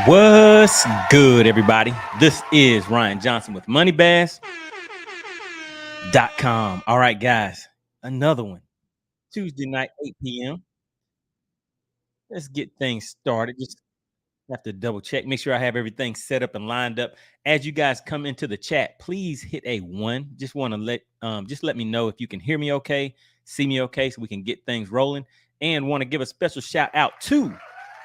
What's good, everybody? This is Ryan Johnson with MoneyBass.com. All right, guys, another one. Tuesday night, 8 p.m. Let's get things started. Just have to double check, make sure I have everything set up and lined up. As you guys come into the chat, please hit a 1. Just want to let me know if you can hear me okay, see me okay, so we can get things rolling. And want to give a special shout out to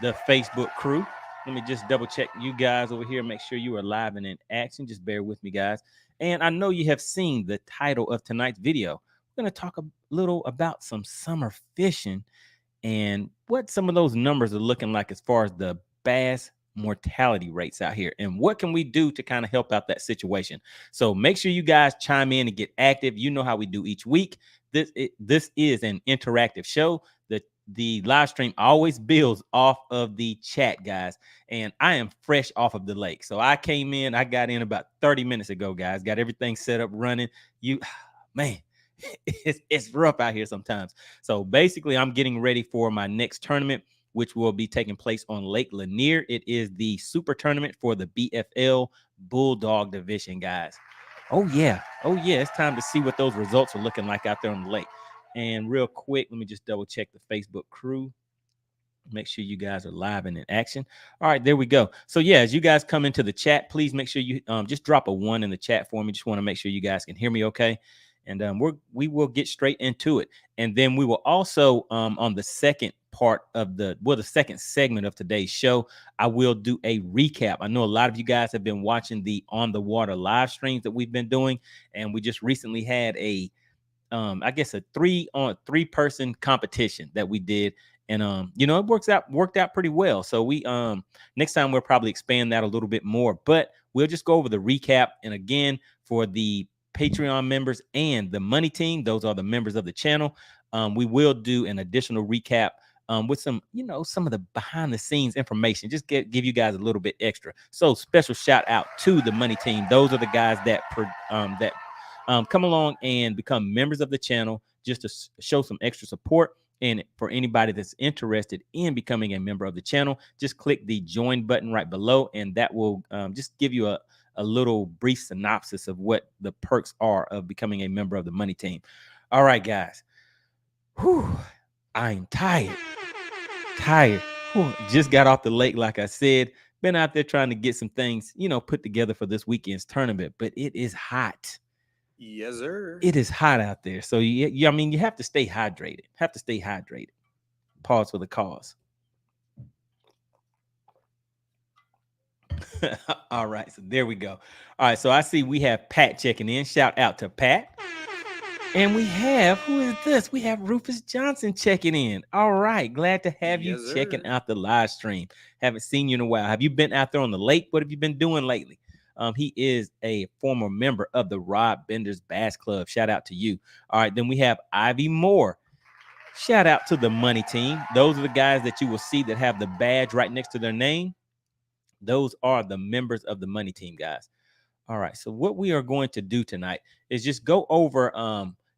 the Facebook crew. Let me just double check you guys over here, make sure you are live and in action. Just bear with me, guys. And I know you have seen the title of tonight's video. We're going to talk a little about some summer fishing and what some of those numbers are looking like as far as the bass mortality rates out here, and what can we do to kind of help out that situation. So make sure you guys chime in and get active. You know how we do each week. This is an interactive show. The live stream always builds off of the chat, guys, and I am fresh off of the lake. So I got in about 30 minutes ago, guys. Got everything set up running. Man, it's rough out here sometimes. So basically, I'm getting ready for my next tournament, which will be taking place on Lake Lanier. It is the super tournament for the BFL Bulldog division, guys. Oh yeah, it's time to see what those results are looking like out there on the lake. And real quick, let me just double check the Facebook crew. Make sure you guys are live and in action. All right, there we go. So yeah, as you guys come into the chat, please make sure you just drop a 1 in the chat for me. Just want to make sure you guys can hear me okay. And we will get straight into it. And then we will also on the second part of the second segment of today's show, I will do a recap. I know a lot of you guys have been watching the on the water live streams that we've been doing, and we just recently had a I guess a 3 person competition that we did. And it worked out pretty well. So we next time we'll probably expand that a little bit more, but we'll just go over the recap. And again, for the Patreon members and the Money Team, those are the members of the channel. We will do an additional recap with some of the behind the scenes information, just give you guys a little bit extra. So special shout out to the Money Team. Those are the guys that come along and become members of the channel just to show some extra support. And for anybody that's interested in becoming a member of the channel, just click the join button right below, and that will just give you a little brief synopsis of what the perks are of becoming a member of the Money Team. All right, guys. Whew, I'm tired. Whew, just got off the lake, like I said. Been out there trying to get some things, put together for this weekend's tournament, but it is hot. Yes, sir. It is hot out there. So you have to stay hydrated. Pause for the cause. All right. So there we go. All right. So I see we have Pat checking in. Shout out to Pat. And we have, who is this? We have Rufus Johnson checking in. All right. Glad to have you checking out the live stream. Haven't seen you in a while. Have you been out there on the lake? What have you been doing lately? He is a former member of the Rod Bender's Bass Club. Shout out to you. All right. Then we have Ivy Moore. Shout out to the Money Team. Those are the guys that you will see that have the badge right next to their name. Those are the members of the Money Team, guys. All right. So what we are going to do tonight is just go over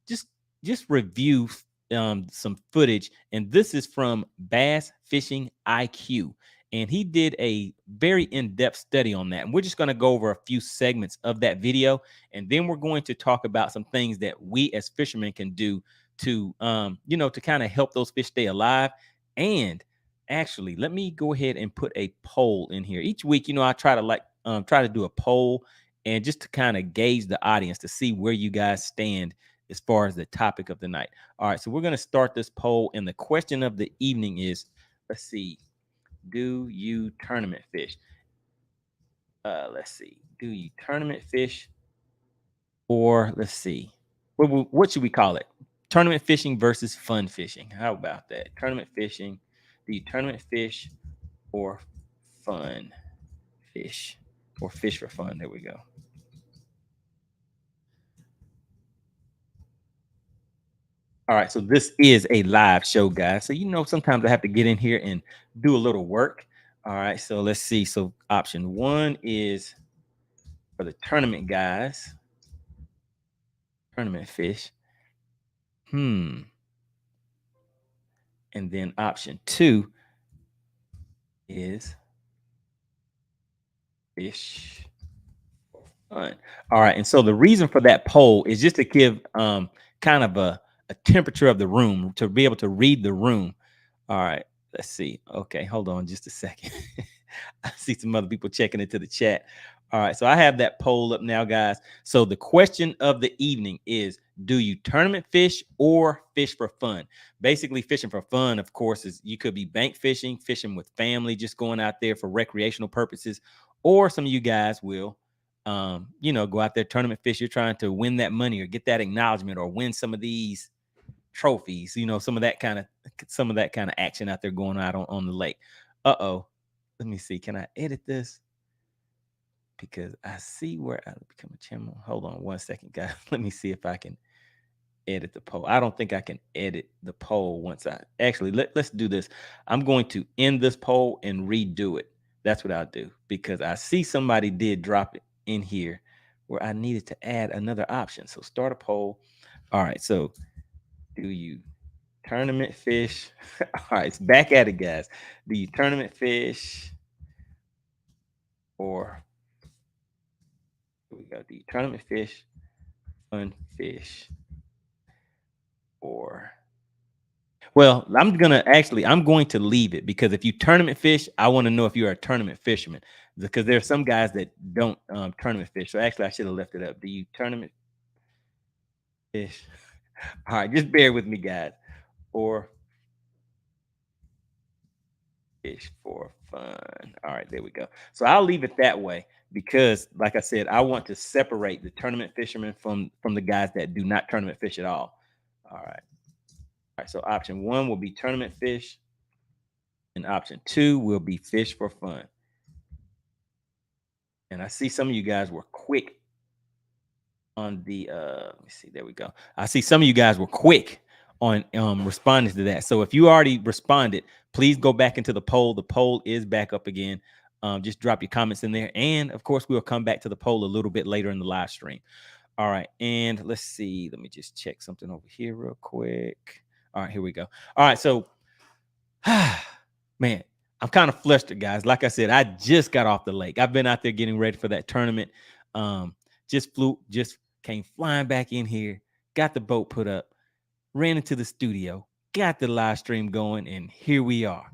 just review some footage. And this is from Bass Fishing IQ. And he did a very in-depth study on that. And we're just going to go over a few segments of that video. And then we're going to talk about some things that we as fishermen can do to, to kind of help those fish stay alive. And actually, let me go ahead and put a poll in here. Each week, I try to do a poll and just to kind of gauge the audience to see where you guys stand as far as the topic of the night. All right, so we're going to start this poll. And the question of the evening is, let's see. Do you tournament fish? Let's see. Do you tournament fish? Or let's see. What should we call it? Tournament fishing versus fun fishing. How about that? Tournament fishing. Do you tournament fish or fun fish? Or fish for fun? There we go. All right, so this is a live show, guys. So, sometimes I have to get in here and do a little work. All right, so let's see. So option 1 is for the tournament guys. Tournament fish. And then option 2 is fish for fun. All right. And so the reason for that poll is just to give kind of a temperature of the room, to be able to read the room. All right. Let's see. Okay, hold on just a second. I see some other people checking into the chat. All right, so I have that poll up now, guys. So the question of the evening is, do you tournament fish or fish for fun? Basically, fishing for fun, of course, is you could be bank fishing, fishing with family, just going out there for recreational purposes, or some of you guys will, go out there tournament fish. You're trying to win that money or get that acknowledgement or win some of these trophies, some of that kind of action out there going out on the lake. Uh-oh. Let me see. Can I edit this? Because I see where I become a channel. Hold on one second, guys. Let me see if I can edit the poll. I don't think I can edit the poll once I actually let's do this. I'm going to end this poll and redo it. That's what I'll do, because I see somebody did drop it in here where I needed to add another option. So start a poll. All right. So do you tournament fish? All right, it's back at it, guys. Do you tournament fish or here we go? Do you tournament fish, fun fish, or well, I'm going to leave it, because if you tournament fish, I want to know if you're a tournament fisherman, because there's some guys that don't tournament fish. So actually, I should have left it up. Do you tournament fish? All right, just bear with me, guys. Or fish for fun. All right, there we go. So I'll leave it that way, because like I said, I want to separate the tournament fishermen from the guys that do not tournament fish at all. All right. All right. So option 1 will be tournament fish, and option 2 will be fish for fun. And I see some of you guys were quick on the let me see, there we go. I see some of you guys were quick on responding to that. So if you already responded, please go back into the poll. The poll is back up again. Just drop your comments in there, and of course we'll come back to the poll a little bit later in the live stream. All right, and let's see, let me just check something over here real quick. All right, here we go. All right, so man, I'm kind of flustered, guys. Like I said, I just got off the lake. I've been out there getting ready for that tournament. Just came flying back in here, got the boat put up, ran into the studio, got the live stream going, and here we are.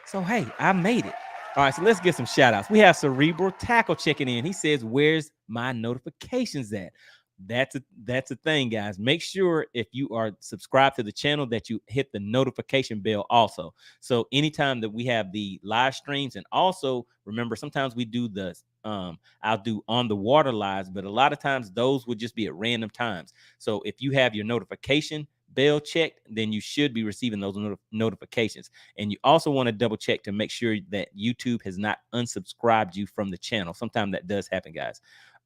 So, hey, I made it. All right, so let's get some shout outs. We have Cerebral Tackle checking in. He says, where's my notifications at? That's a thing, guys. Make sure if you are subscribed to the channel that you hit the notification bell also. So anytime that we have the live streams, and also remember, sometimes we do the I'll do on the water lives, but a lot of times those would just be at random times. So if you have your notification bell checked, then you should be receiving those notifications. And you also want to double check to make sure that YouTube has not unsubscribed you from the channel. Sometimes that does happen, guys.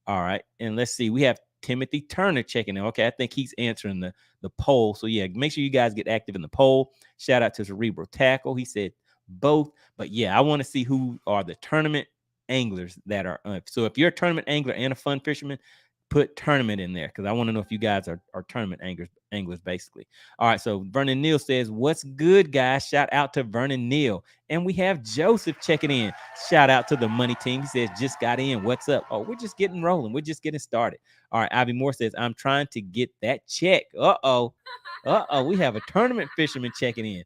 All right, and let's see, we have Timothy Turner checking in. Okay, I think he's answering the poll. So yeah, make sure you guys get active in the poll. Shout out to Cerebral Tackle. He said both, but yeah, I want to see who are the tournament anglers that are. So if you're a tournament angler and a fun fisherman, put tournament in there, because I want to know if you guys are tournament anglers basically. All right, so Vernon Neal says, what's good, guys? Shout out to Vernon Neal. And we have Joseph checking in. Shout out to the money team. He says, just got in. What's up? Oh, we're just getting rolling. We're just getting started. All right, Ivy Moore says, I'm trying to get that check. Uh-oh. We have a tournament fisherman checking in.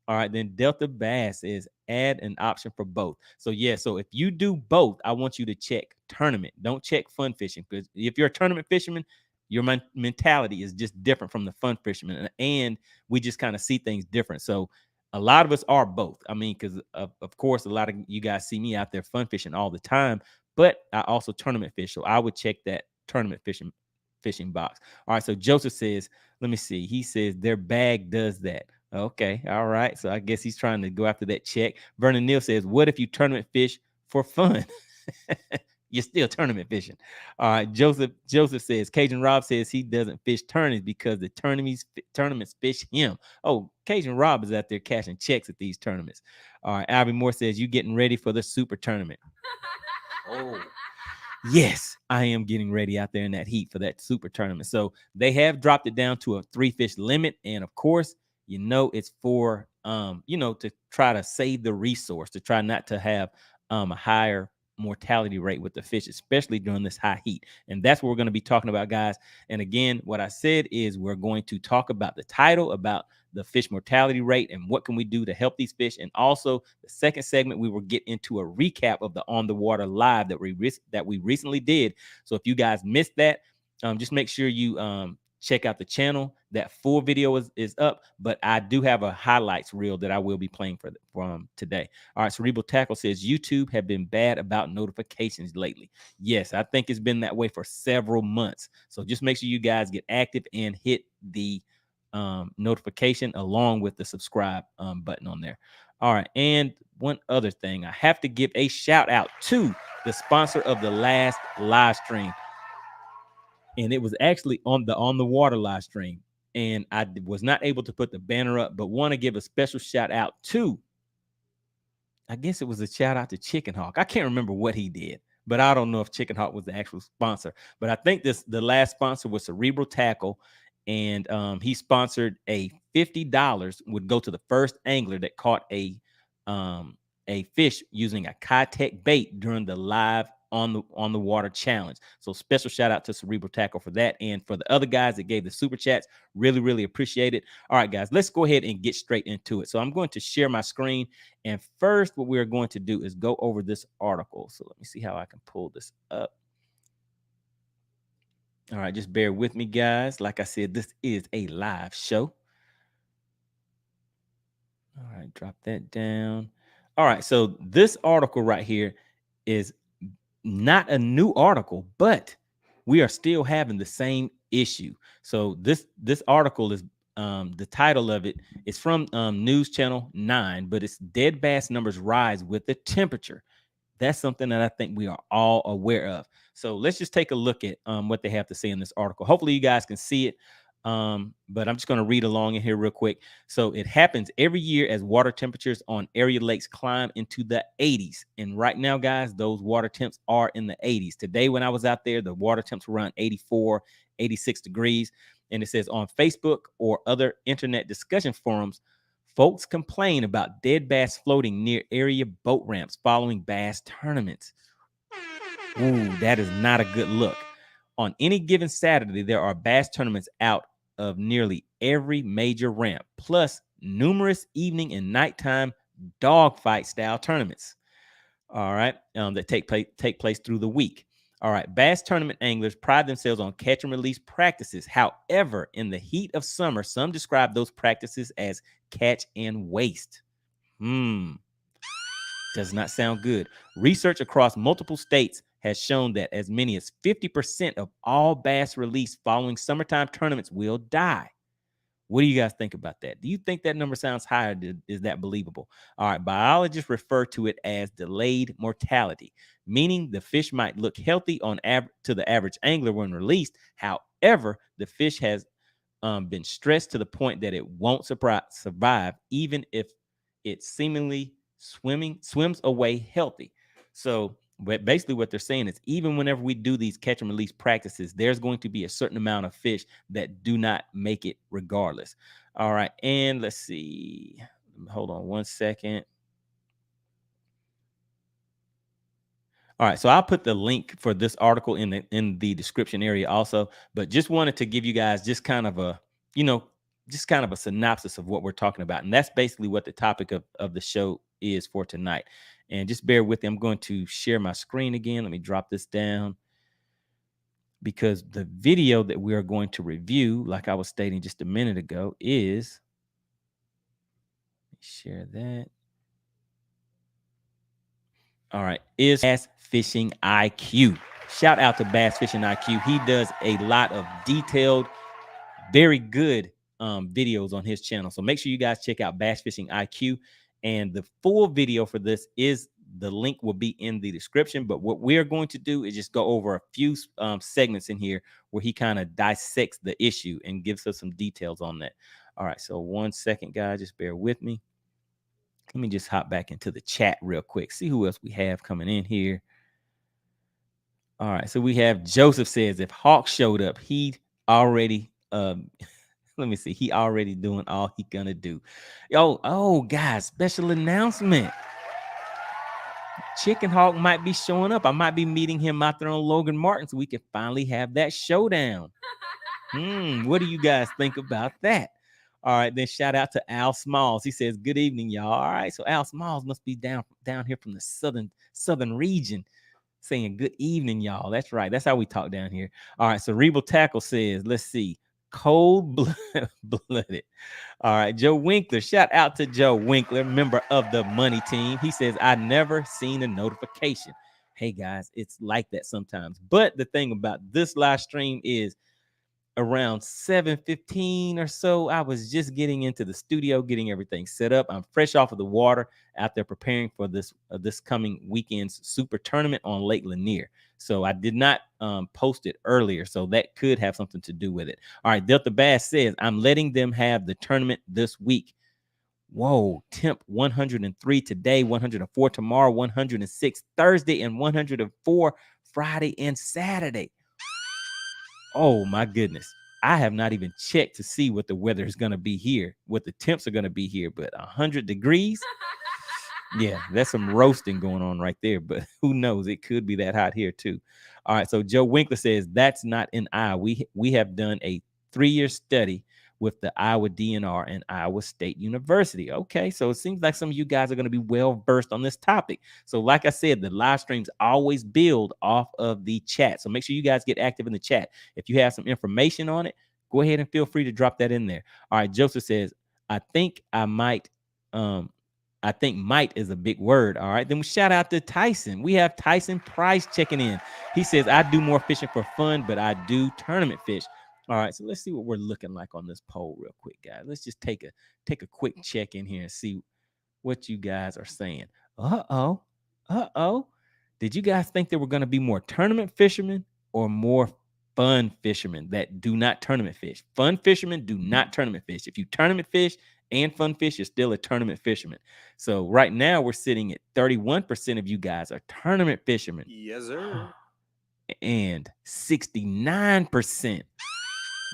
All right, then Delta Bass is add an option for both. So yeah, so if you do both, I want you to check tournament. Don't check fun fishing, because if you're a tournament fisherman, your mentality is just different from the fun fisherman, and we just kind of see things different. So a lot of us are both. I mean, because of course, a lot of you guys see me out there fun fishing all the time, but I also tournament fish. So I would check that tournament fishing box. All right, so Joseph says, let me see. He says their bag does that. Okay, all right. So I guess he's trying to go after that check. Vernon Neal says, what if you tournament fish for fun? You're still tournament fishing. All right. Joseph says, Cajun Rob says he doesn't fish tournaments because the tournaments fish him. Oh, Cajun Rob is out there cashing checks at these tournaments. All right. Albie Moore says, you getting ready for the super tournament. Oh, yes, I am getting ready out there in that heat for that super tournament. So they have dropped it down to a 3 fish limit. And of course, it's for, to try to save the resource, to try not to have a higher mortality rate with the fish, especially during this high heat. And that's what we're going to be talking about, guys. And again, what I said is we're going to talk about the title, about the fish mortality rate and what can we do to help these fish. And also the second segment, we will get into a recap of the On the Water live that we recently did. So if you guys missed that, just make sure you check out the channel. That full video is up, but I do have a highlights reel that I will be playing from today. All right, Cerebral Tackle says YouTube have been bad about notifications lately. Yes, I think it's been that way for several months. So just make sure you guys get active and hit the notification along with the subscribe button on there. All right, and one other thing, I have to give a shout out to the sponsor of the last live stream. And it was actually on the water live stream. And I was not able to put the banner up, but want to give a special shout out to, I guess it was a shout out to Chicken Hawk. I can't remember what he did, but I don't know if Chicken Hawk was the actual sponsor. But I think the last sponsor was Cerebral Tackle. And he sponsored a $50 would go to the first angler that caught a fish using a Kitech bait during the live on the water challenge. So special shout out to Cerebral Tackle for that, and for the other guys that gave the super chats. Really appreciate it. All right, guys, let's go ahead and get straight into it. So I'm going to share my screen, and first what we're going to do is go over this article. So let me see how I can pull this up. All right, just bear with me, guys. Like I said, this is a live show. All right, drop that down. All right, so this article right here is not a new article, but we are still having the same issue. So this article is the title of it is from News Channel 9, but it's dead bass numbers rise with the temperature. That's something that I think we are all aware of. So let's just take a look at what they have to say in this article. Hopefully you guys can see it. But I'm just going to read along in here real quick. So it happens every year as water temperatures on area lakes climb into the 80s. And right now, guys, those water temps are in the 80s. Today, when I was out there, the water temps were around 84, 86 degrees. And it says on Facebook or other internet discussion forums, folks complain about dead bass floating near area boat ramps following bass tournaments. Ooh, that is not a good look. On any given Saturday, there are bass tournaments out of nearly every major ramp, plus numerous evening and nighttime dogfight style tournaments. All right, that take place through the week. All right, bass tournament anglers pride themselves on catch and release practices. However, in the heat of summer, some describe those practices as catch and waste. Does not sound good. Research across multiple states has shown that as many as 50% of all bass released following summertime tournaments will die. What do you guys think about that? Do you think that number sounds higher? Is that believable? All right, biologists refer to it as delayed mortality, meaning the fish might look healthy to the average angler when released. However, the fish has been stressed to the point that it won't survive, even if it seemingly swims away healthy. So but basically what they're saying is even whenever we do these catch and release practices, there's going to be a certain amount of fish that do not make it regardless. All right, and let's see. Hold on one second. All right, so I'll put the link for this article in the description area also, but just wanted to give you guys just kind of a, just kind of a synopsis of what we're talking about. And that's basically what the topic of the show is for tonight. And just bear with me. I'm going to share my screen again. Let me drop this down because the video that we are going to review, like I was stating just a minute ago, is, let me share that. All right, is Bass Fishing IQ. Shout out to Bass Fishing IQ. He does a lot of detailed, very good videos on his channel. So make sure you guys check out Bass Fishing IQ. And the full video for this the link will be in the description. But what we're going to do is just go over a few segments in here where he kind of dissects the issue and gives us some details on that. All right, so 1 second, guys, just bear with me. Let me just hop back into the chat real quick. See who else we have coming in here. All right, so we have Joseph says if Hawk showed up, he already let me see. He already doing all he gonna do. Oh, guys, special announcement. Chicken Hawk might be showing up. I might be meeting him out there on Logan Martin so we can finally have that showdown. What do you guys think about that? All right, then shout out to Al Smalls. He says, good evening, y'all. All right, so Al Smalls must be down here from the southern region saying good evening, y'all. That's right. That's how we talk down here. All right, so Rebel Tackle says, let's see, cold-blooded. All right, Joe Winkler. Shout out to Joe Winkler, member of the Money Team. He says, I never seen a notification. Hey, guys, it's like that sometimes. But the thing about this live stream is around 7:15 or so, I was just getting into the studio, getting everything set up. I'm fresh off of the water out there preparing for this coming weekend's super tournament on Lake Lanier. So I did not post it earlier, so that could have something to do with it. All right, Delta Bass says, I'm letting them have the tournament this week. Whoa, temp 103 today, 104 tomorrow, 106 Thursday, and 104 Friday and Saturday. Oh my goodness. I have not even checked to see what the weather is going to be here, what the temps are going to be here, but 100 degrees. Yeah, that's some roasting going on right there, but who knows? It could be that hot here too. All right, so Joe Winkler says that's not in Iowa. We have done a 3-year study with the Iowa DNR and Iowa State University. Okay, so it seems like some of you guys are going to be well versed on this topic. So like I said, the live streams always build off of the chat. So make sure you guys get active in the chat. If you have some information on it, go ahead and feel free to drop that in there. All right, Joseph says, I think might is a big word. All right. Then we shout out to Tyson. We have Tyson Price checking in. He says, I do more fishing for fun, but I do tournament fish. All right. So let's see what we're looking like on this poll real quick, guys. Let's just take a quick check in here and see what you guys are saying. Uh-oh. Did you guys think there were going to be more tournament fishermen or more fun fishermen that do not tournament fish? Fun fishermen do not tournament fish. If you tournament fish and fun fish, you're still a tournament fisherman. So right now we're sitting at 31% of you guys are tournament fishermen. Yes, sir. And 69%,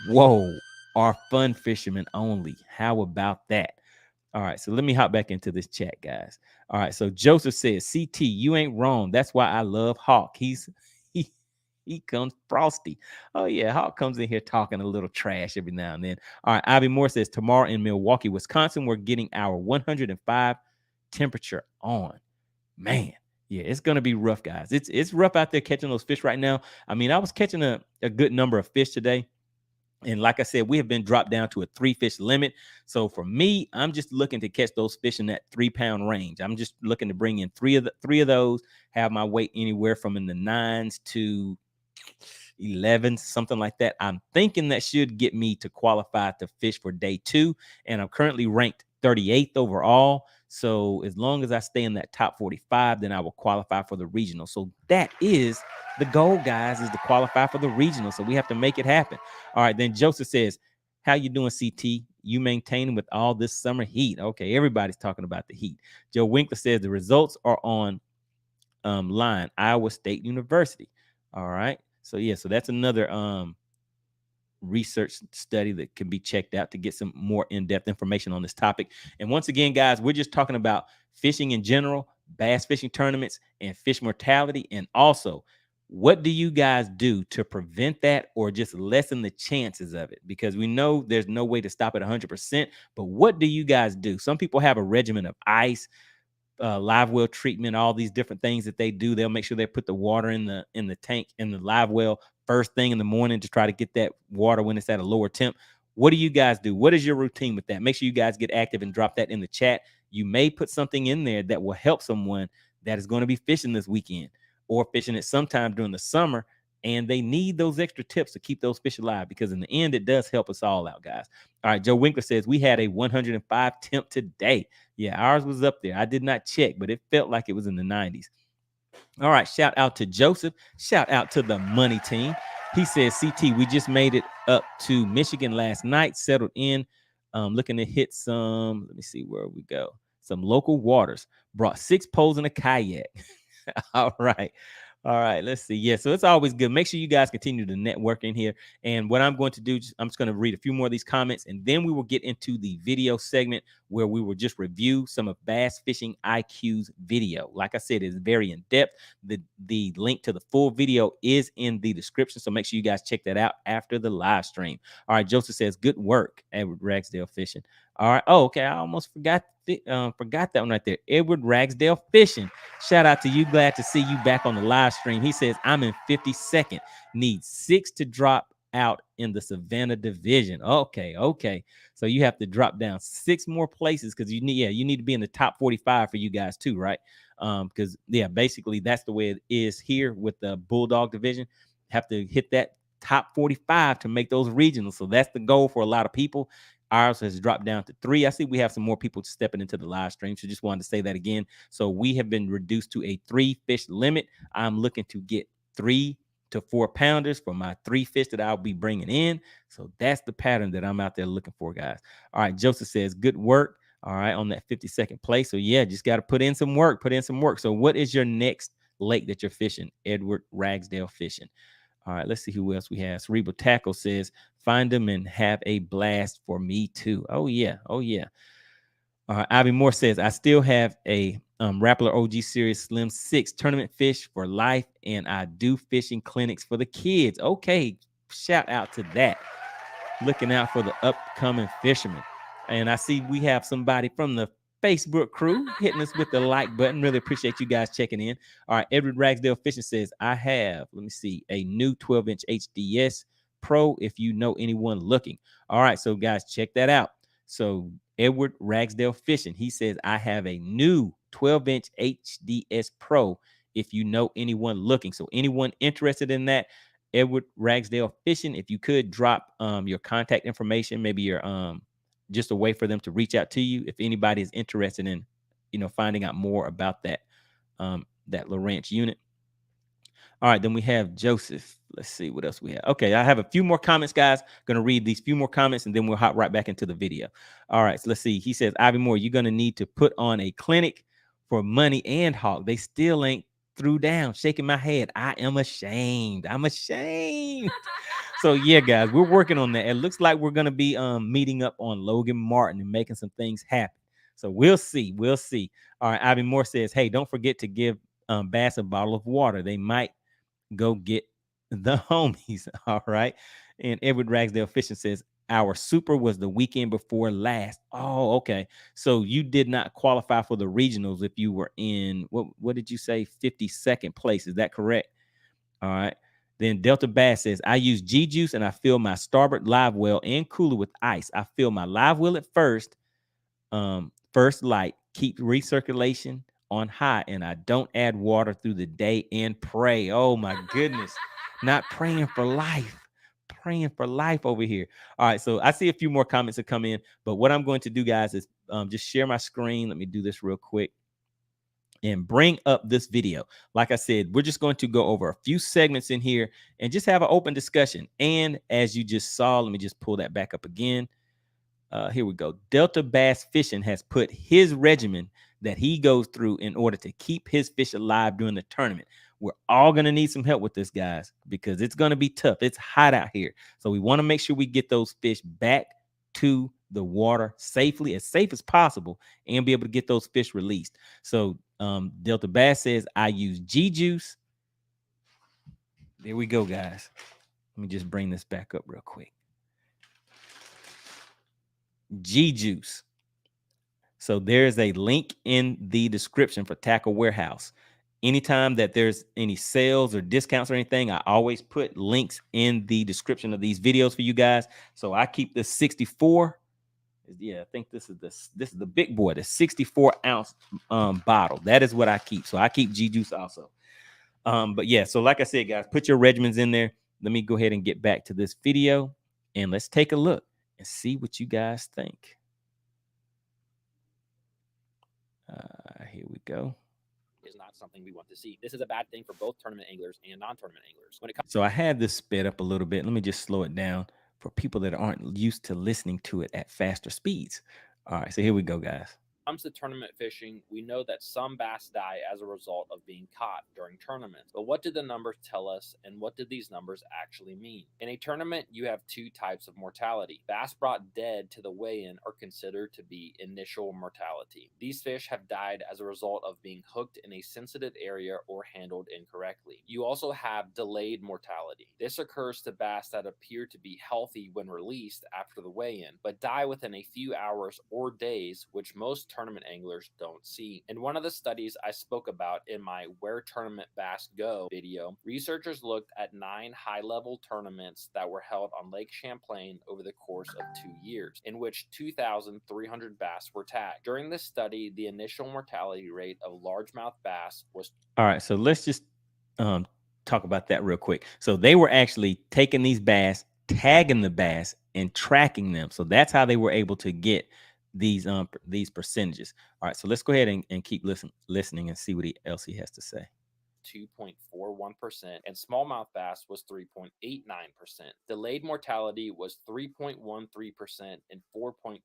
whoa, are fun fishermen only. How about that? All right, so let me hop back into this chat, guys. All right, so Joseph says, CT, you ain't wrong. That's why I love Hawk. He comes frosty. Oh, yeah, Hawk comes in here talking a little trash every now and then. All right, Ivy Moore says, tomorrow in Milwaukee, Wisconsin, we're getting our 105 temperature on. Man, yeah, it's going to be rough, guys. It's rough out there catching those fish right now. I mean, I was catching a good number of fish today. And like I said, we have been dropped down to a 3-fish limit. So for me, I'm just looking to catch those fish in that 3-pound range. I'm just looking to bring in three of those, have my weight anywhere from in the 9s to 11, something like that. I'm thinking that should get me to qualify to fish for day 2. And I'm currently ranked 38th overall. So as long as I stay in that top 45, then I will qualify for the regional. So that is the goal, guys, is to qualify for the regional. So we have to make it happen. All right, then Joseph says, how you doing, CT? You maintaining with all this summer heat? Okay, everybody's talking about the heat. Joe Winkler says the results are on line, Iowa State University. All right, so yeah, so that's another research study that can be checked out to get some more in-depth information on this topic. And once again, guys, we're just talking about fishing in general, bass fishing tournaments, and fish mortality. And also, what do you guys do to prevent that or just lessen the chances of it? Because we know there's no way to stop it 100%, but what do you guys do? Some people have a regimen of ice, live well treatment, all these different things that they do. They'll make sure they put the water in the tank in the live well first thing in the morning to try to get that water when it's at a lower temp. What do you guys do? What is your routine with that? Make sure you guys get active and drop that in the chat. You may put something in there that will help someone that is going to be fishing this weekend or fishing it sometime during the summer, and they need those extra tips to keep those fish alive, because in the end, it does help us all out, guys. All right, Joe Winkler says, we had a 105 temp today. Yeah, ours was up there. I did not check, but it felt like it was in the 90s. All right, shout out to Joseph. Shout out to the Money Team. He says, CT, we just made it up to Michigan last night, settled in, looking to hit some, let me see where we go, some local waters. Brought 6 poles and a kayak. All right. All right, let's see. Yeah, so it's always good. Make sure you guys continue to network in here. And what I'm going to do, I'm just going to read a few more of these comments, and then we will get into the video segment where we will just review some of Bass Fishing IQ's video. Like I said, it's very in depth. The link to the full video is in the description, so make sure you guys check that out after the live stream. All right, Joseph says, "Good work, Edward Ragsdale Fishing." All right. Oh, okay. I almost forgot that one right there. Edward Ragsdale Fishing. Shout out to you. Glad to see you back on the live stream. He says, I'm in 52nd. Need 6 to drop out in the Savannah division. Okay. Okay. So you have to drop down 6 more places because you need to be in the top 45 for you guys too, right? Because basically that's the way it is here with the Bulldog division. Have to hit that top 45 to make those regionals. So that's the goal for a lot of people. Ours has dropped down to 3. I see we have some more people stepping into the live stream. So just wanted to say that again. So we have been reduced to a 3 fish limit. I'm looking to get 3 to 4 pounders for my 3 fish that I'll be bringing in. So that's the pattern that I'm out there looking for, guys. All right. Joseph says, good work. All right. On that 52nd place. So yeah, just got to put in some work. So what is your next lake that you're fishing? Edward Ragsdale Fishing. All right, let's see who else we have. Cerebral Tackle says, find them and have a blast for me too. Oh, yeah. Oh, yeah. All right, Ivy Moore says, I still have a Rappler OG Series Slim 6 tournament fish for life, and I do fishing clinics for the kids. Okay, shout out to that. Looking out for the upcoming fishermen. And I see we have somebody from the Facebook crew hitting us with the like button. Really appreciate you guys checking in. All right, Edward Ragsdale Fishing says, I have, let me see, a new 12-inch HDS Pro if you know anyone looking. All right, so guys, check that out. So Edward Ragsdale Fishing, he says, I have a new 12-inch HDS Pro if you know anyone looking. So anyone interested in that, Edward Ragsdale Fishing, if you could drop your contact information, maybe your just a way for them to reach out to you if anybody is interested in, finding out more about that that Lowrance unit. All right, then we have Joseph. Let's see what else we have. Okay, I have a few more comments, guys. Gonna read these few more comments and then we'll hop right back into the video. All right, so let's see. He says, Ivy Moore, you're gonna need to put on a clinic for Money and Hawk. They still ain't threw down. Shaking my head. I am ashamed. I'm ashamed. So yeah, guys, we're working on that. It looks like we're gonna be meeting up on Logan Martin and making some things happen. So we'll see. We'll see. All right, Ivy Moore says, hey, don't forget to give Bass a bottle of water. They might go get the homies. All right. And Edward Ragsdale Fishing says, our super was the weekend before last. Oh, okay. So you did not qualify for the regionals if you were in, what did you say? 52nd place. Is that correct? All right. Then Delta Bass says, I use G Juice and I fill my starboard live well and cooler with ice. I fill my live well at first light, keep recirculation on high, and I don't add water through the day and pray. Oh my goodness. Not praying for life. Praying for life over here. All right, so I see a few more comments that come in, but what I'm going to do, guys, is just share my screen. Let me do this real quick and bring up this video. Like I said, we're just going to go over a few segments in here and just have an open discussion. And as you just saw, let me just pull that back up again. Here we go. Delta Bass Fishing has put his regimen that he goes through in order to keep his fish alive during the tournament. We're all going to need some help with this, guys, because it's going to be tough. It's hot out here. So we want to make sure we get those fish back to the water safely, as safe as possible, and be able to get those fish released. So Delta Bass says, I use G Juice. There we go, guys. Let me just bring this back up real quick. G Juice. So there's a link in the description for Tackle Warehouse. Anytime that there's any sales or discounts or anything, I always put links in the description of these videos for you guys. So I keep the 64. Yeah, I think this is the big boy, the 64-ounce bottle. That is what I keep. So I keep G Juice also. But yeah, so like I said, guys, put your regimens in there. Let me go ahead and get back to this video and let's take a look and see what you guys think. Here we go. Is not something we want to see. This is a bad thing for both tournament anglers and non-tournament anglers. When it comes, so I had this sped up a little bit. Let me just slow it down for people that aren't used to listening to it at faster speeds. All right, so here we go, guys. comes to tournament fishing, we know that some bass die as a result of being caught during tournaments. But what did the numbers tell us, and what did these numbers actually mean? In a tournament, you have two types of mortality. Bass brought dead to the weigh-in are considered to be initial mortality. These fish have died as a result of being hooked in a sensitive area or handled incorrectly. You also have delayed mortality. This occurs to bass that appear to be healthy when released after the weigh-in, but die within a few hours or days, which most tournament anglers don't see. In one of the studies I spoke about in my Where Tournament Bass Go video, researchers looked at 9 high-level tournaments that were held on Lake Champlain over the course of 2 years, in which 2,300 bass were tagged. During this study, the initial mortality rate of largemouth bass was... All right, so let's just talk about that real quick. So they were actually taking these bass, tagging the bass, and tracking them. So that's how they were able to get these percentages. All right, so let's go ahead and keep listening and see what else he has to say. 2.41%, and smallmouth bass was 3.89%. Delayed mortality was 3.13% and 4.26%,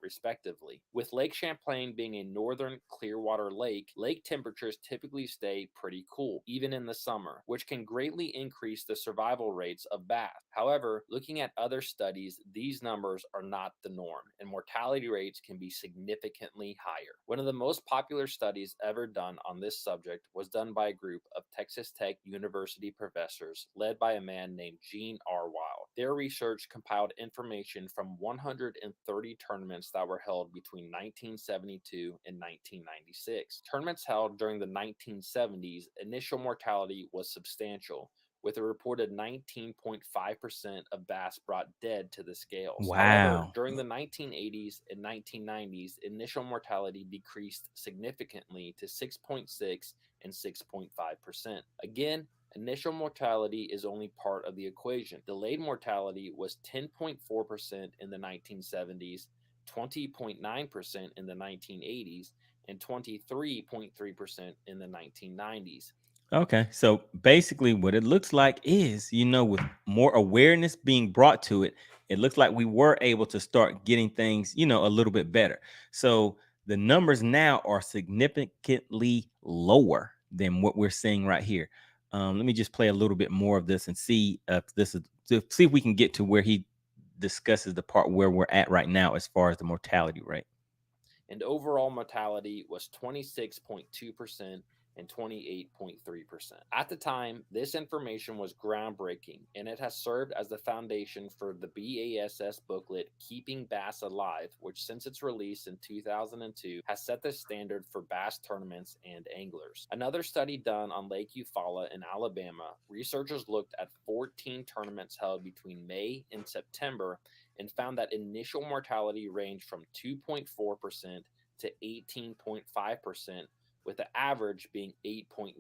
respectively. With Lake Champlain being a northern clearwater lake, lake temperatures typically stay pretty cool, even in the summer, which can greatly increase the survival rates of bass. However, looking at other studies, these numbers are not the norm, and mortality rates can be significantly higher. One of the most popular studies ever done on this subject was done by a group of Texas Tech University professors led by a man named Gene R. Weil. Their research compiled information from 130 tournaments that were held between 1972 and 1996. Tournaments held during the 1970s, initial mortality was substantial, with a reported 19.5% of bass brought dead to the scales. Wow. However, during the 1980s and 1990s, initial mortality decreased significantly to 6.6 and 6.5%. Again, initial mortality is only part of the equation. Delayed mortality was 10.4% in the 1970s, 20.9% in the 1980s, and 23.3% in the 1990s. Okay, so basically what it looks like is, with more awareness being brought to it, it looks like we were able to start getting things, a little bit better. So the numbers now are significantly lower than what we're seeing right here. Let me just play a little bit more of this and see if see if we can get to where he discusses the part where we're at right now as far as the mortality rate. And overall mortality was 26.2% and 28.3%. At the time, this information was groundbreaking, and it has served as the foundation for the BASS booklet Keeping Bass Alive, which since its release in 2002 has set the standard for bass tournaments and anglers. Another study done on Lake Eufaula in Alabama, researchers looked at 14 tournaments held between May and September and found that initial mortality ranged from 2.4% to 18.5%, with the average being 8.9%.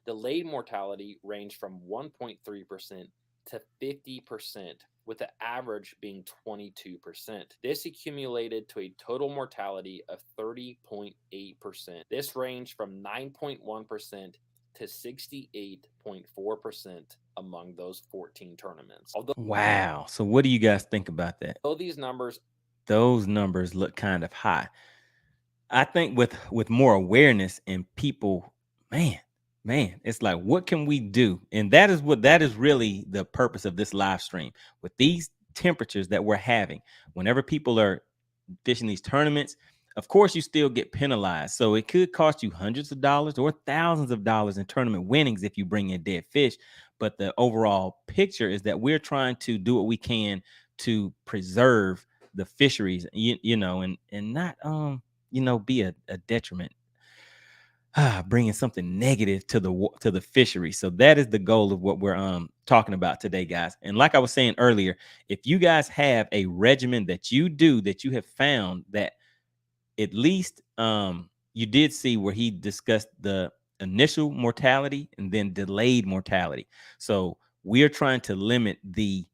Delayed mortality ranged from 1.3% to 50%, with the average being 22%. This accumulated to a total mortality of 30.8%. This ranged from 9.1% to 68.4% among those 14 tournaments. Wow. So what do you guys think about that? Those numbers look kind of high. I think with more awareness and people, man, it's like, what can we do? And that is really the purpose of this live stream. With these temperatures that we're having, whenever people are fishing these tournaments, of course you still get penalized. So it could cost you hundreds of dollars or thousands of dollars in tournament winnings if you bring in dead fish. But the overall picture is that we're trying to do what we can to preserve the fisheries, and not be a detriment, bringing something negative to the fishery. So that is the goal of what we're talking about today, guys. And like I was saying earlier, if you guys have a regimen that you have found that at least you did see where he discussed the initial mortality and then delayed mortality. So we are trying to limit the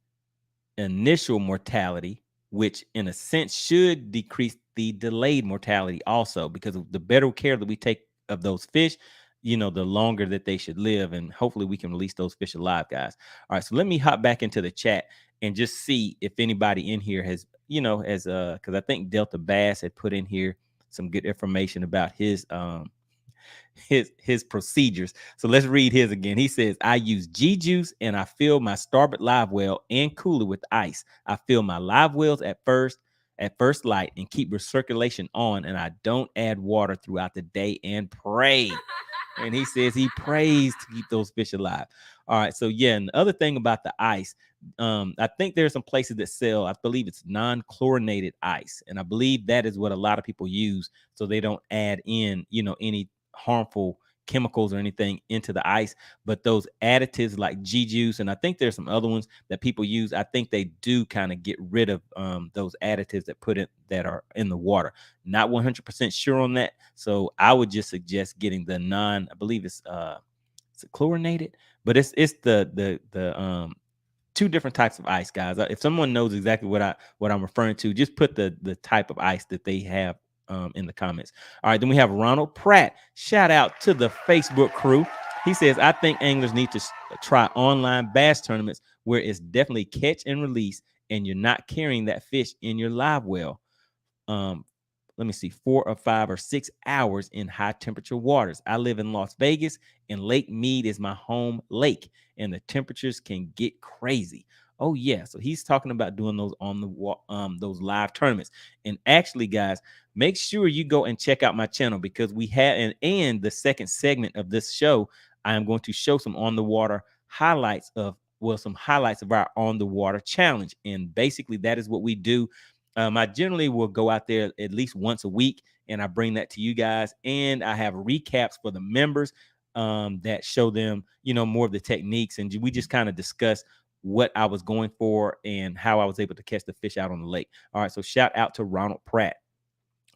initial mortality, which in a sense should decrease the delayed mortality also, because of the better care that we take of those fish, the longer that they should live, and hopefully we can release those fish alive, guys. All right, so let me hop back into the chat and just see if anybody in here has, because I think Delta Bass had put in here some good information about his procedures. So let's read his again. He says, I use G juice and I fill my starboard live well and cooler with ice. I fill my live wells at first light and keep recirculation on, and I don't add water throughout the day and pray. And he says he prays to keep those fish alive. All right. So yeah, and the other thing about the ice, I think there's some places that sell, I believe it's non-chlorinated ice. And I believe that is what a lot of people use, so they don't add in, any harmful chemicals or anything into the ice. But those additives like G juice, and I think there's some other ones that people use, I think they do kind of get rid of those additives that are in the water. Not 100% sure on that, so I would just suggest getting the I believe it's chlorinated, but it's the two different types of ice, guys. If someone knows exactly what I'm referring to, just put the type of ice that they have in the comments. All right, then we have Ronald Pratt. Shout out to the Facebook crew. He says, I think anglers need to try online bass tournaments where it's definitely catch and release, and you're not carrying that fish in your live well. Let me see, 4 or 5 or 6 hours in high temperature waters. I live in Las Vegas, and Lake Mead is my home lake, and the temperatures can get crazy. Oh yeah, so he's talking about doing those on the those live tournaments. And actually, guys, make sure you go and check out my channel, because we have and the second segment of this show, I am going to show some on the water highlights of some highlights of our on the water challenge. And basically, that is what we do. I generally will go out there at least once a week, and I bring that to you guys. And I have recaps for the members that show them, more of the techniques. And we just kind of discuss what I was going for and how I was able to catch the fish out on the lake. All right. So shout out to Ronald Pratt.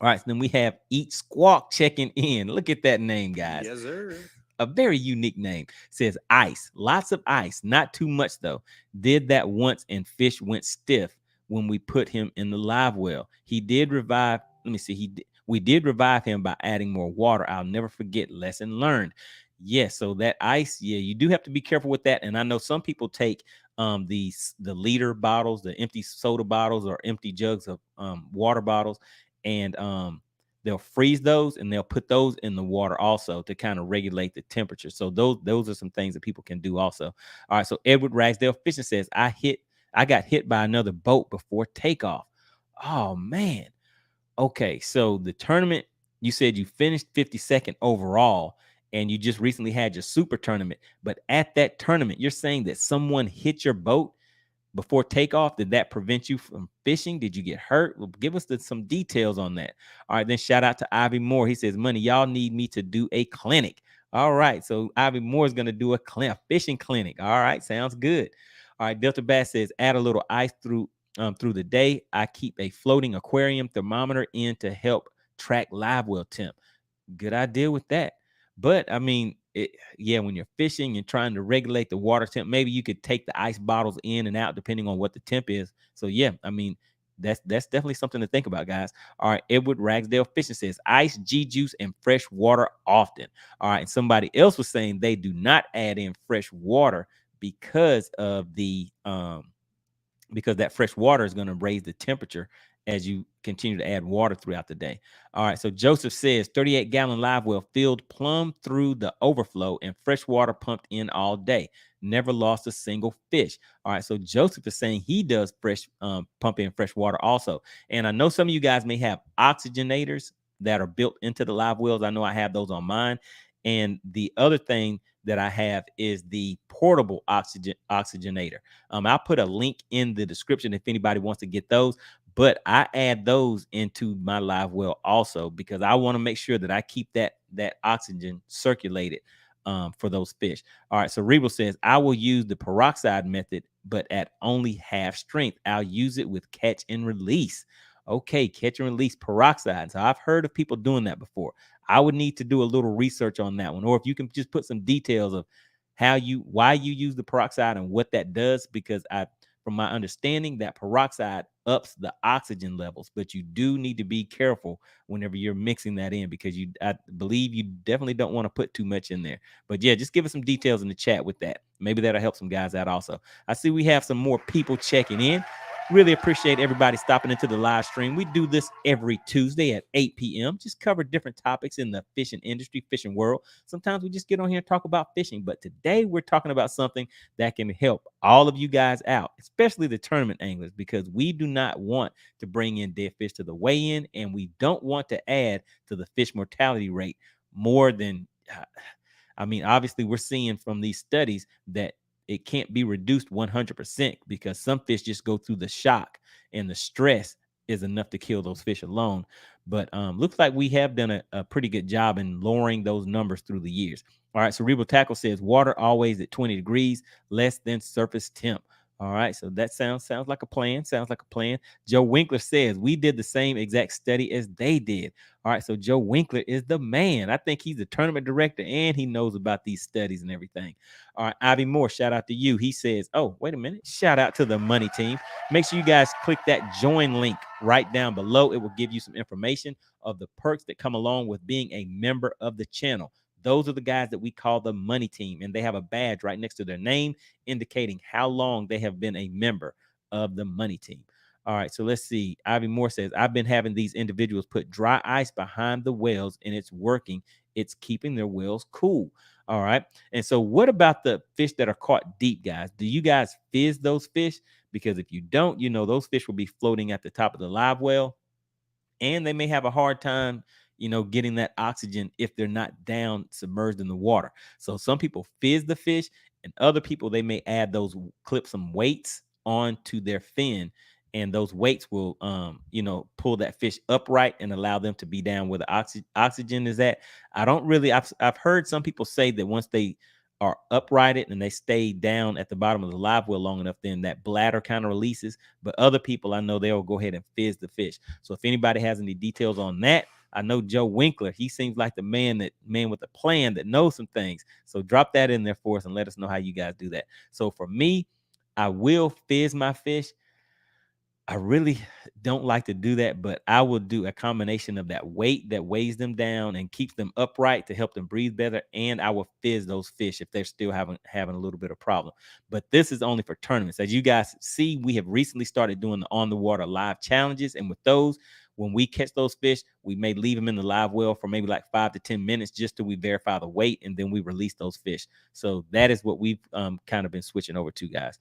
All right. So then we have Eat Squawk checking in. Look at that name, guys. Yes, sir. A very unique name. Says ice, lots of ice, not too much though. Did that once and fish went stiff when we put him in the live well. He did revive. Let me see. We did revive him by adding more water. I'll never forget. Lesson learned. Yes. So that ice, yeah, you do have to be careful with that. And I know some people take the liter bottles, the empty soda bottles or empty jugs of water bottles, and they'll freeze those and they'll put those in the water also to kind of regulate the temperature. So those are some things that people can do also. All right. So Edward Ragsdale Fishing says, I got hit by another boat before takeoff. Oh man. Okay. So the tournament, you said you finished 52nd overall, and you just recently had your super tournament. But at that tournament, you're saying that someone hit your boat before takeoff. Did that prevent you from fishing? Did you get hurt? Well, give us some details on that. All right, then shout out to Ivy Moore. He says, Money, y'all need me to do a clinic. All right, so Ivy Moore is going to do a fishing clinic. All right, sounds good. All right, Delta Bass says, add a little ice through the day. I keep a floating aquarium thermometer in to help track live well temp. Good idea with that. But I mean, when you're fishing and trying to regulate the water temp, maybe you could take the ice bottles in and out depending on what the temp is. So yeah, I mean, that's definitely something to think about, guys. All right, Edward Ragsdale Fishing says ice, G juice, and fresh water often. All right, and somebody else was saying they do not add in fresh water because of the because that fresh water is going to raise the temperature as you continue to add water throughout the day. All right. So Joseph says 38-gallon live well filled plumb through the overflow and fresh water pumped in all day. Never lost a single fish. All right. So Joseph is saying he does pump in fresh water also. And I know some of you guys may have oxygenators that are built into the live wells. I know I have those on mine. And the other thing that I have is the portable oxygenator. I'll put a link in the description if anybody wants to get those. But I add those into my live well also, because I want to make sure that I keep that oxygen circulated for those fish. All right. So Rebel says, I will use the peroxide method, but at only half strength. I'll use it with catch and release. Okay, catch and release peroxide. So I've heard of people doing that before. I would need to do a little research on that one, or if you can just put some details of why you use the peroxide and what that does, because from my understanding, that peroxide ups the oxygen levels, but you do need to be careful whenever you're mixing that in, because I believe you definitely don't want to put too much in there. But yeah, just give us some details in the chat with that. Maybe that'll help some guys out also. I see we have some more people checking in. Really appreciate everybody stopping into the live stream. We do this every Tuesday at 8 p.m. Just cover different topics in the fishing industry, fishing world. Sometimes we just get on here and talk about fishing, but today we're talking about something that can help all of you guys out, especially the tournament anglers, because we do not want to bring in dead fish to the weigh-in, and we don't want to add to the fish mortality rate more than obviously we're seeing from these studies that it can't be reduced 100% because some fish just go through the shock and the stress is enough to kill those fish alone. But looks like we have done a pretty good job in lowering those numbers through the years. All right, Cerebral Tackle says water always at 20 degrees, less than surface temp. All right, so that sounds like a plan. Sounds like a plan. Joe Winkler says we did the same exact study as they did. All right, so Joe Winkler is the man. I think he's the tournament director and he knows about these studies and everything. All right, Ivy Moore, shout out to you. He says, oh, wait a minute. Shout out to the Money Team. Make sure you guys click that join link right down below. It will give you some information of the perks that come along with being a member of the channel. Those are the guys that we call the Money Team, and they have a badge right next to their name indicating how long they have been a member of the Money Team. All right, so let's see. Ivy Moore says, I've been having these individuals put dry ice behind the wells, and it's working. It's keeping their wells cool. All right. And so what about the fish that are caught deep, guys? Do you guys fizz those fish? Because if you don't, those fish will be floating at the top of the live well, and they may have a hard time getting that oxygen if they're not down submerged in the water. So some people fizz the fish, and other people, they may clip some weights onto their fin, and those weights will pull that fish upright and allow them to be down where the oxygen is at. I've heard some people say that once they are uprighted and they stay down at the bottom of the live well long enough, then that bladder kind of releases. But other people, I know they'll go ahead and fizz the fish. So if anybody has any details on that, I know Joe Winkler, he seems like the man with a plan that knows some things. So drop that in there for us and let us know how you guys do that. So for me, I will fizz my fish. I really don't like to do that, but I will do a combination of that weight that weighs them down and keeps them upright to help them breathe better. And I will fizz those fish if they're still having a little bit of problem. But this is only for tournaments. As you guys see, we have recently started doing the on the water live challenges. And with those, when we catch those fish, we may leave them in the live well for maybe like 5 to 10 minutes just till we verify the weight, and then we release those fish. So that is what we've kind of been switching over to, guys.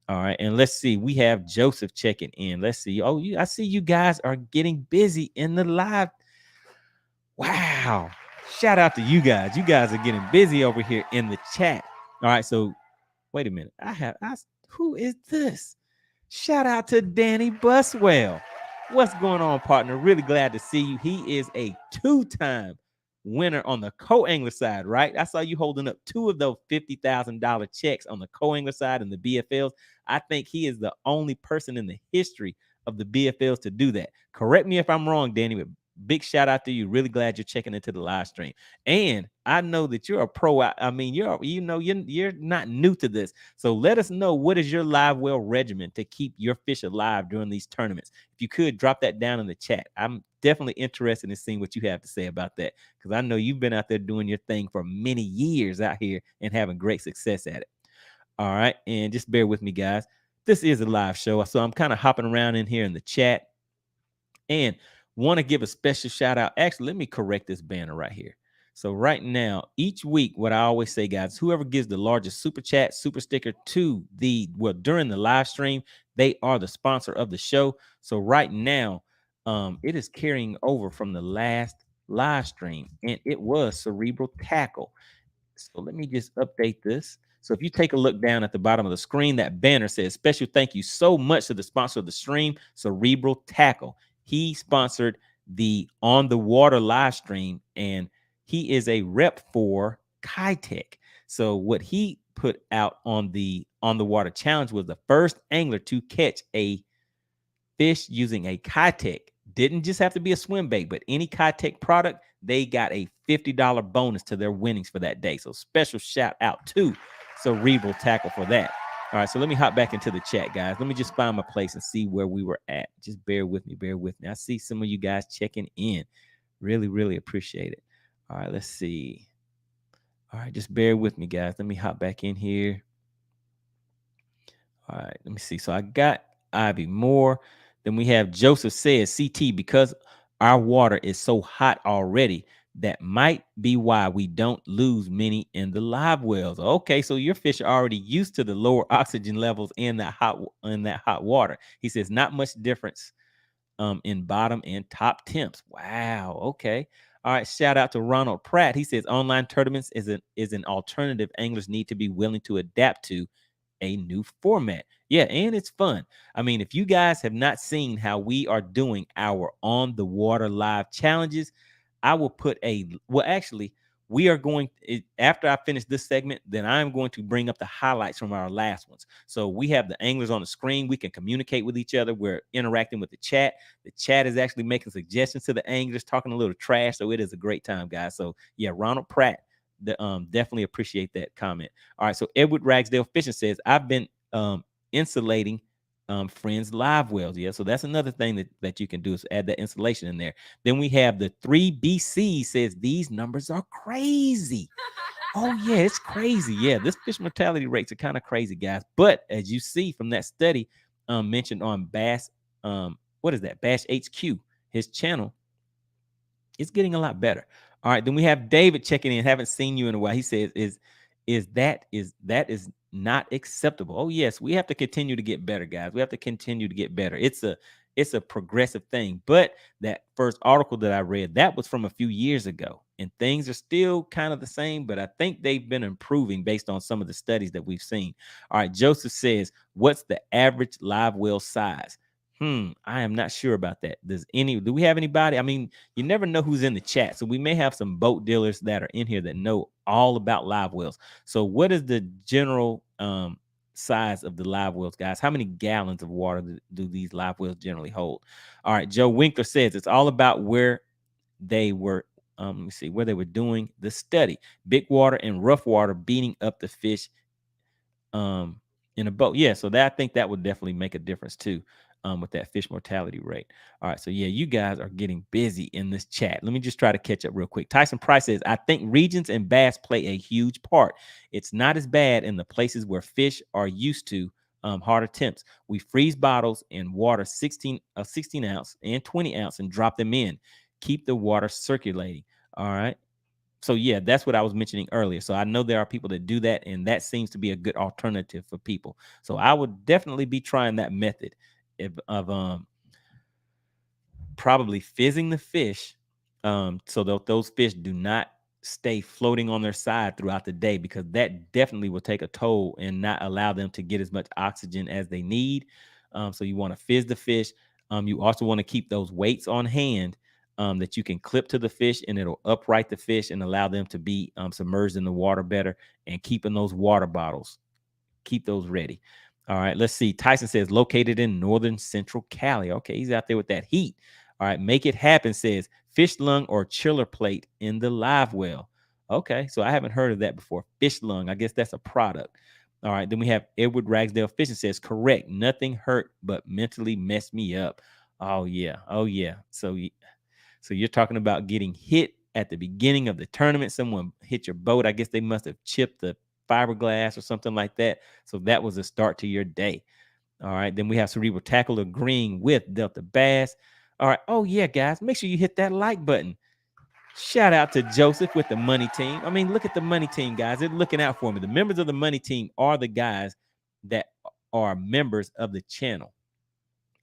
All right, and let's see. We have Joseph checking in. Let's see. Oh, I see you guys are getting busy in the live. Wow. Shout out to you guys. You guys are getting busy over here in the chat. All right, so wait a minute. Who is this? Shout out to Danny Buswell. What's going on, partner? Really glad to see you. He is a two-time winner on the co-angler side, right? I saw you holding up 2 of those $50,000 checks on the co-angler side and the BFLs. I think he is the only person in the history of the BFLs to do that. Correct me if I'm wrong, Danny, but big shout out to you. Really glad you're checking into the live stream. And I know that you're a pro. I mean, you're not new to this. So let us know, what is your live well regimen to keep your fish alive during these tournaments? If you could drop that down in the chat. I'm definitely interested in seeing what you have to say about that, because I know you've been out there doing your thing for many years out here and having great success at it. All right. And just bear with me, guys. This is a live show, so I'm kind of hopping around in here in the chat. And want to give a special shout out. Actually, let me correct this banner right here. So right now, each week, what I always say, guys, whoever gives the largest super chat, super sticker during the live stream, they are the sponsor of the show. So right now, it is carrying over from the last live stream, and it was Cerebral Tackle. So let me just update this. So if you take a look down at the bottom of the screen, that banner says, special thank you so much to the sponsor of the stream, Cerebral Tackle. He sponsored the On the Water live stream, and he is a rep for Kitech. So what he put out on the Water challenge was the first angler to catch a fish using a Kitech. Didn't just have to be a swim bait, but any Kitech product, they got a $50 bonus to their winnings for that day. So special shout out to Cerebral Tackle for that. All right, so let me hop back into the chat, guys. Let me just find my place and see where we were at. Just bear with me, bear with me. I see some of you guys checking in. Really, really appreciate it. All right, let's see. All right, just bear with me, guys. Let me hop back in here. All right, let me see. So I got Ivy Moore. Then we have Joseph says, CT, because our water is so hot already, that might be why we don't lose many in the live wells. Okay, so your fish are already used to the lower oxygen levels in that hot water. He says not much difference in bottom and top temps. Wow. Okay. All right. Shout out to Ronald Pratt. He says online tournaments is an alternative anglers need to be willing to adapt to a new format. Yeah, and it's fun. I mean, if you guys have not seen how we are doing our on the water live challenges, I will put actually, we are going after I finish this segment, then I'm going to bring up the highlights from our last ones. So we have the anglers on the screen. We can communicate with each other. We're interacting with the chat. The chat is actually making suggestions to the anglers, talking a little trash. So it is a great time, guys. So yeah, Ronald Pratt, definitely appreciate that comment. All right, so Edward Ragsdale Fishing says, I've been insulating friends live wells. Yeah, so that's another thing that you can do is add that insulation in there. Then we have the 3BC says these numbers are crazy. Oh yeah, it's crazy. Yeah, this fish mortality rates are kind of crazy, guys. But as you see from that study mentioned on Bass, what is that? Bass HQ, his channel, it's getting a lot better. All right, then we have David checking in. Haven't seen you in a while. He says, is that not acceptable? Oh yes, we have to continue to get better, guys. We have to continue to get better. It's a progressive thing. But that first article that I read, that was from a few years ago, and things are still kind of the same. But I think they've been improving based on some of the studies that we've seen. All right, Joseph says, what's the average live well size? I am not sure about that. Do we have anybody? I mean, you never know who's in the chat. So we may have some boat dealers that are in here that know all about live wells. So what is the general size of the live wells, guys? How many gallons of water do these live wells generally hold? All right, Joe Winkler says it's all about where they were. Let me see where they were doing the study. Big water and rough water beating up the fish in a boat. Yeah, so that I think that would definitely make a difference too. With that fish mortality rate. All right, so yeah, you guys are getting busy in this chat. Let me just try to catch up real quick. Tyson Price says, I think regions and bass play a huge part. It's not as bad in the places where fish are used to harder temps. We freeze bottles in water 16 ounce and 20 ounce and drop them in. Keep the water circulating. All right. So yeah, that's what I was mentioning earlier. So I know there are people that do that, and that seems to be a good alternative for people. So I would definitely be trying that method of probably fizzing the fish, so that those fish do not stay floating on their side throughout the day, because that definitely will take a toll and not allow them to get as much oxygen as they need. So you want to fizz the fish. You also want to keep those weights on hand that you can clip to the fish, and it'll upright the fish and allow them to be submerged in the water better. And keeping those water bottles, keep those ready. All right, let's see. Tyson says located in northern central Cali. Okay, he's out there with that heat. All right, make it happen says fish lung or chiller plate in the live well. Okay, so I haven't heard of that before. Fish lung, I guess that's a product. All right, then we have Edward Ragsdale Fishing says correct. Nothing hurt but mentally messed me up. Oh yeah, oh yeah. So you're talking about getting hit at the beginning of the tournament. Someone hit your boat. I guess they must have chipped the fiberglass or something like that. So that was a start to your day. All right. Then we have Cerebral Tackle agreeing with Delta Bass. All right. Oh, yeah, guys. Make sure you hit that like button. Shout out to Joseph with the Money Team. I mean, look at the Money Team, guys. They're looking out for me. The members of the Money Team are the guys that are members of the channel.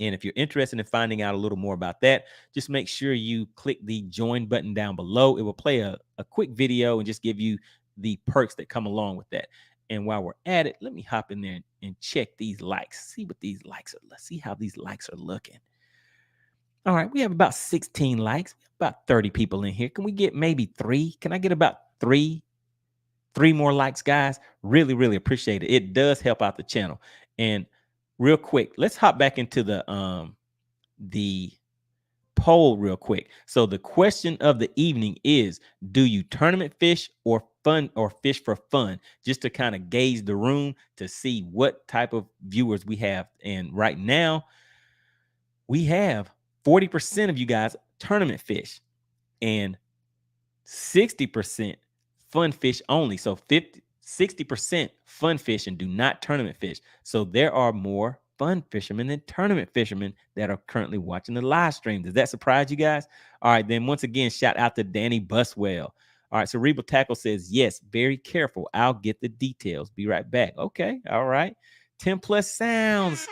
And if you're interested in finding out a little more about that, just make sure you click the join button down below. It will play a quick video and just give you the perks that come along with that. And while we're at it, let me hop in there and check these likes. See what these likes are. Let's see how these likes are looking. All right, we have about 16 likes, about 30 people in here. Can we get maybe 3? Can I get about 3 more likes, guys? Really, really appreciate it. It does help out the channel. And real quick, let's hop back into the poll real quick. So the question of the evening is, do you tournament fish or fish for fun? Just to kind of gauge the room to see what type of viewers we have. And right now we have 40% of you guys tournament fish and 60% fun fish only. So 60% fun fish and do not tournament fish. So there are more fun fishermen and tournament fishermen that are currently watching the live stream. Does that surprise you guys? All right, then once again, shout out to Danny Buswell. All right, Cerebral Tackle says, yes, very careful. I'll get the details. Be right back. Okay, all right. 10 plus sounds.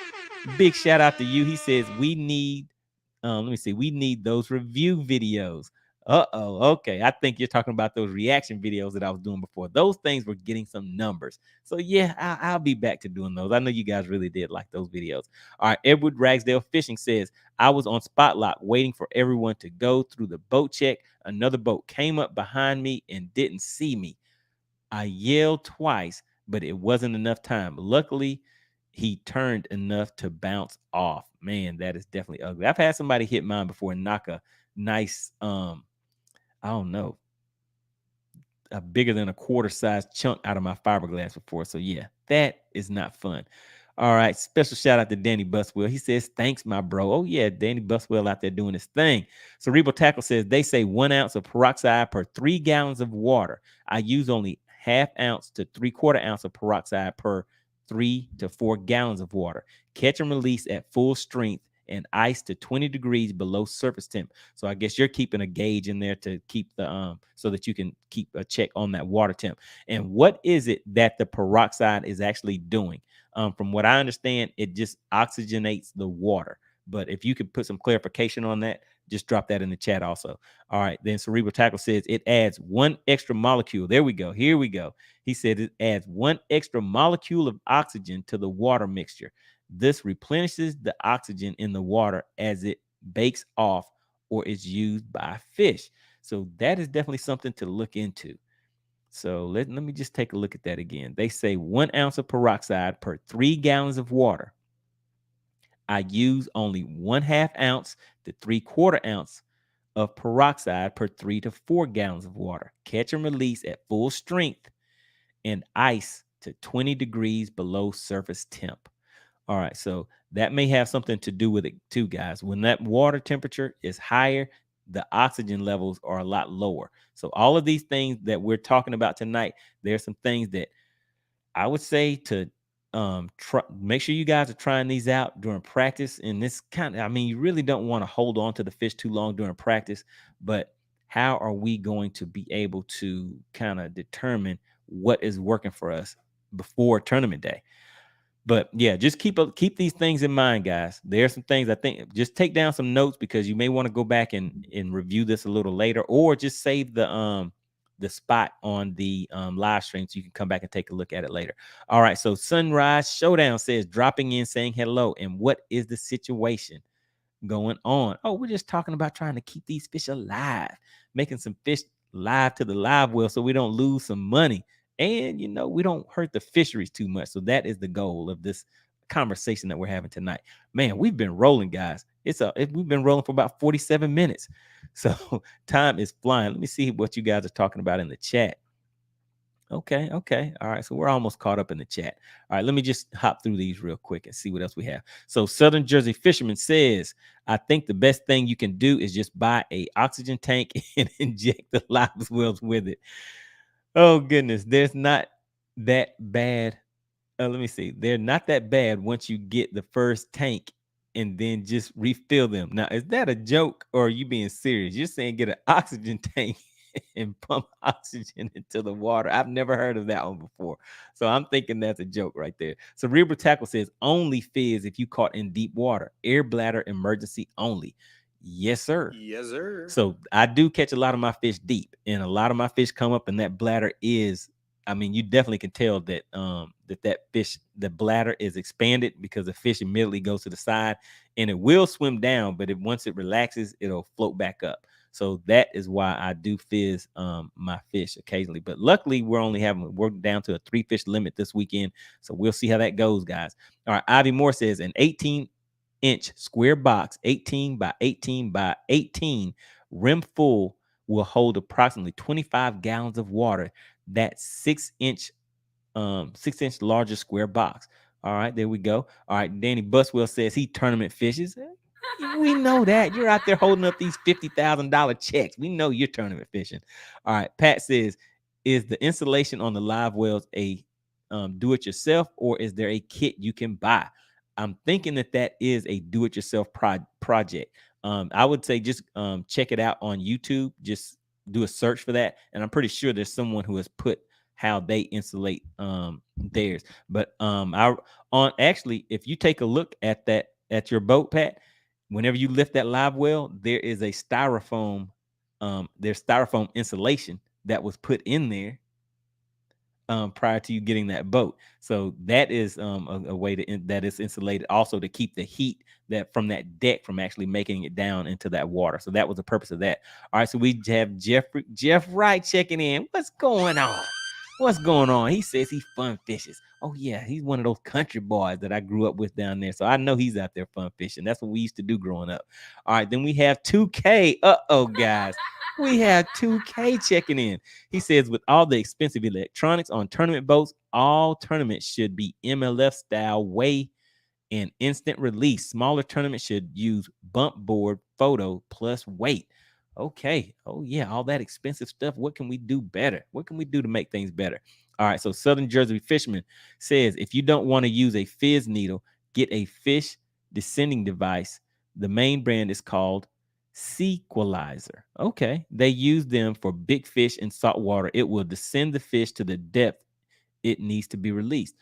Big shout out to you. He says, we need, let me see, we need those review videos. Okay. I think you're talking about those reaction videos that I was doing before. Those things were getting some numbers. So yeah, I'll be back to doing those. I know you guys really did like those videos. All right. Edward Ragsdale Fishing says, I was on Spotlight waiting for everyone to go through the boat check. Another boat came up behind me and didn't see me. I yelled twice, but it wasn't enough time. Luckily, he turned enough to bounce off. Man, that is definitely ugly. I've had somebody hit mine before and knock a nice, I don't know, a bigger than a quarter size chunk out of my fiberglass before. So yeah, that is not fun. All right. Special shout out to Danny Buswell. He says, thanks, my bro. Oh, yeah. Danny Buswell out there doing his thing. Cerebral Tackle says they say 1 ounce of peroxide per 3 gallons of water. I use only ½ ounce to 3/4 ounce of peroxide per 3 to 4 gallons of water. Catch and release at full strength and ice to 20 degrees below surface temp. So I guess you're keeping a gauge in there to keep the so that you can keep a check on that water temp. And what is it that the peroxide is actually doing? From what I understand, it just oxygenates the water. But if you could put some clarification on that, just drop that in the chat also. All right. Then Cerebral Tackle says it adds 1 extra molecule. There we go. Here we go. He said it adds 1 extra molecule of oxygen to the water mixture. This replenishes the oxygen in the water as it bakes off or is used by fish. So that is definitely something to look into. So let me just take a look at that again. They say 1 ounce of peroxide per 3 gallons of water. I use only 1/2 ounce to 3/4 ounce of peroxide per 3 to 4 gallons of water. Catch and release at full strength and ice to 20 degrees below surface temp. All right, so that may have something to do with it too, guys. When that water temperature is higher, the oxygen levels are a lot lower. So all of these things that we're talking about tonight, there's some things that I would say to make sure you guys are trying these out during practice. And this kind of, I mean, you really don't want to hold on to the fish too long during practice, but how are we going to be able to kind of determine what is working for us before tournament day? But yeah, just keep these things in mind, guys. There are some things I think just take down some notes because you may want to go back and review this a little later, or just save the spot on the live stream so you can come back and take a look at it later. All right, so Sunrise Showdown says dropping in saying hello, and what is the situation going on? Oh, we're just talking about trying to keep these fish alive, making some fish live to the live well so we don't lose some money. And, we don't hurt the fisheries too much. So that is the goal of this conversation that we're having tonight. Man, we've been rolling, guys. We've been rolling for about 47 minutes. So time is flying. Let me see what you guys are talking about in the chat. Okay. All right. So we're almost caught up in the chat. All right. Let me just hop through these real quick and see what else we have. So Southern Jersey Fisherman says, I think the best thing you can do is just buy a oxygen tank and inject the live wells with it. Oh, goodness. There's not that bad. Let me see. They're not that bad once you get the first tank and then just refill them. Now, is that a joke or are you being serious? You're saying get an oxygen tank and pump oxygen into the water. I've never heard of that one before. So I'm thinking that's a joke right there. So Cerebral Tackle says only fizz if you caught in deep water. Air bladder emergency only. Yes, sir. Yes, sir. So I do catch a lot of my fish deep, and a lot of my fish come up, and that bladder is, I mean, you definitely can tell that that fish, the bladder is expanded because the fish immediately goes to the side, and it will swim down, but once it relaxes, it'll float back up. So that is why I do fizz my fish occasionally. But luckily, we're down to a 3 fish limit this weekend, so we'll see how that goes, guys. All right, Ivy Moore says an 18-inch square box, 18 by 18 by 18, rim full, will hold approximately 25 gallons of water. That 6-inch larger square box. All right, there we go. All right, Danny Buswell says he tournament fishes. We know that you're out there holding up these $50,000 checks. We know you're tournament fishing. All right, Pat says, is the installation on the live wells a do-it-yourself, or is there a kit you can buy? I'm thinking that that is a do-it-yourself project. I would say just check it out on YouTube. Just do a search for that, and I'm pretty sure there's someone who has put how they insulate theirs. But I on actually, if you take a look at that at your boat, Pat, whenever you lift that live well, there is a styrofoam. There's styrofoam insulation that was put in there prior to you getting that boat. So that is a way that is insulated also to keep the heat that from that deck from actually making it down into that water. So that was the purpose of that. All right, so we have Jeff Wright checking in. What's going on? What's going on? He says he fun fishes. Oh yeah, he's one of those country boys that I grew up with down there. So I know he's out there fun fishing. That's what we used to do growing up. All right, then we have 2K. Uh-oh, guys. We have 2K checking in. He says, with all the expensive electronics on tournament boats, all tournaments should be MLF style weigh and instant release. Smaller tournaments should use bump board photo plus weight. Okay. Oh, yeah. All that expensive stuff. What can we do better? What can we do to make things better? All right. So Southern Jersey Fisherman says, if you don't want to use a fizz needle, get a fish descending device. The main brand is called Seaqualizer. Okay. They use them for big fish in salt water. It will descend the fish to the depth it needs to be released.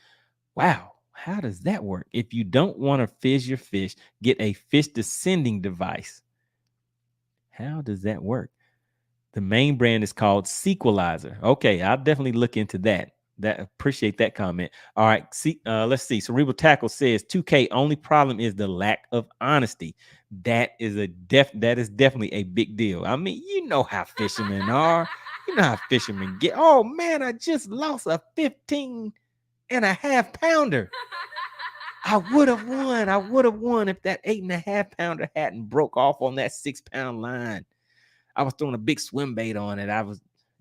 Wow. How does that work? If you don't want to fizz your fish, get a fish descending device. How does that work? The main brand is called Sequalizer. Okay, I'll definitely look into that. Appreciate that comment. All right, let's see. Cerebral Tackle says 2K only problem is the lack of honesty. That is definitely a big deal. I mean, you know how fishermen are. You know how fishermen get. Oh man, I just lost a 15.5 pounder. I would have won. I would have won if that 8.5 pounder hadn't broke off on that 6-pound line. I was throwing a big swim bait on it.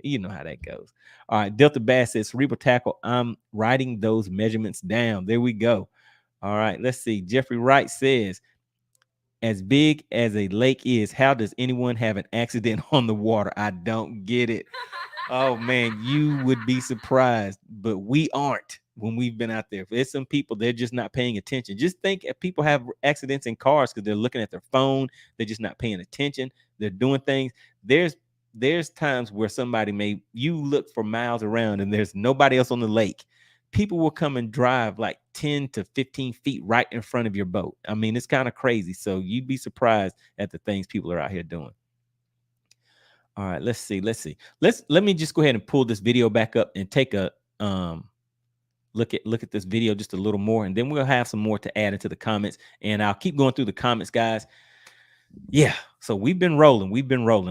You know how that goes. All right. Delta Bass says, Cerebral Tackle, I'm writing those measurements down. There we go. All right. Let's see. Jeffrey Wright says, as big as a lake is, how does anyone have an accident on the water? I don't get it. Oh man, you would be surprised, but we aren't when we've been out there. There's some people, they're just not paying attention. Just think if people have accidents in cars because they're looking at their phone, they're just not paying attention, they're doing things. There's times where you look for miles around and there's nobody else on the lake. People will come and drive like 10 to 15 feet right in front of your boat. I mean, it's kind of crazy. So you'd be surprised at the things people are out here doing. All right, let's see. Let me just go ahead and pull this video back up and take a look at this video just a little more, and then we'll have some more to add into the comments, and I'll keep going through the comments, guys. Yeah, so we've been rolling.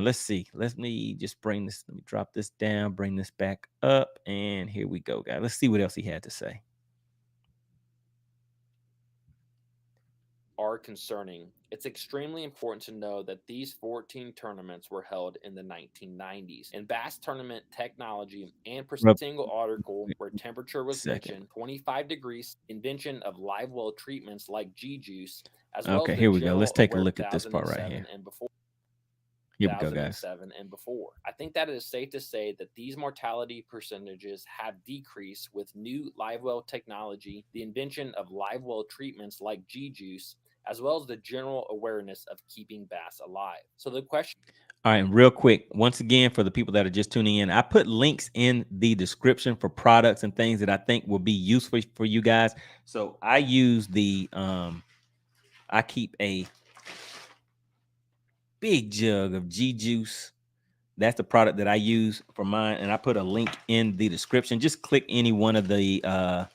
Let's see. Let me just bring this. Let me drop this down, bring this back up, and here we go, guys. Let's see what else he had to say. Are concerning. It's extremely important to know that these 14 tournaments were held in the 1990s. In bass tournament technology and per single article where temperature was mentioned, 25 degrees, invention of live well treatments like G-juice, as well as here we go. Let's take a look at this part right here. And before. Here we go, guys. And before. I think that it is safe to say that these mortality percentages have decreased with new live well technology, the invention of live well treatments like G-juice, as well as the general awareness of keeping bass alive. So the question. All right, and real quick, once again, for the people that are just tuning in, I put links in the description for products and things that I think will be useful for you guys. So I use I keep a big jug of G-juice. That's the product that I use for mine, and I put a link in the description. Just click any one of the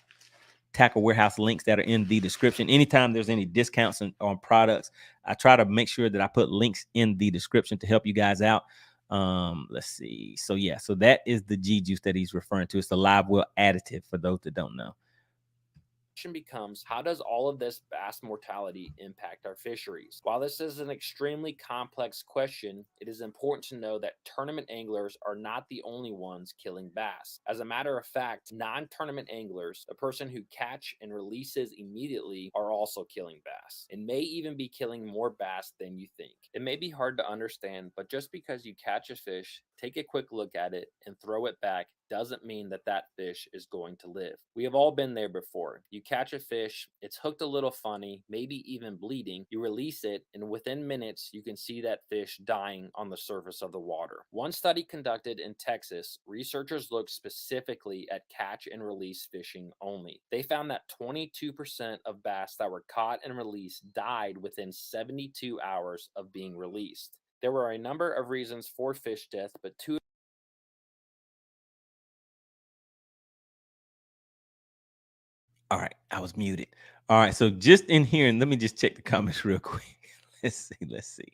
Tackle Warehouse links that are in the description. Anytime there's any discounts on products, I try to make sure that I put links in the description to help you guys out. Let's see. So yeah, so that is the G-juice that he's referring to. It's the live well additive for those that don't know. Becomes, how does all of this bass mortality impact our fisheries? While this is an extremely complex question, it is important to know that tournament anglers are not the only ones killing bass. As a matter of fact, non-tournament anglers, a person who catch and releases immediately, are also killing bass and may even be killing more bass than you think. It may be hard to understand, but just because you catch a fish take a quick look at it, and throw it back doesn't mean that that fish is going to live. We have all been there before. You catch a fish, it's hooked a little funny, maybe even bleeding. You release it, and within minutes, you can see that fish dying on the surface of the water. One study conducted in Texas, researchers looked specifically at catch and release fishing only. They found that 22% of bass that were caught and released died within 72 hours of being released. There were a number of reasons for fish death, but two. All right, I was muted. All right, so just in here, and let me just check the comments real quick. Let's see.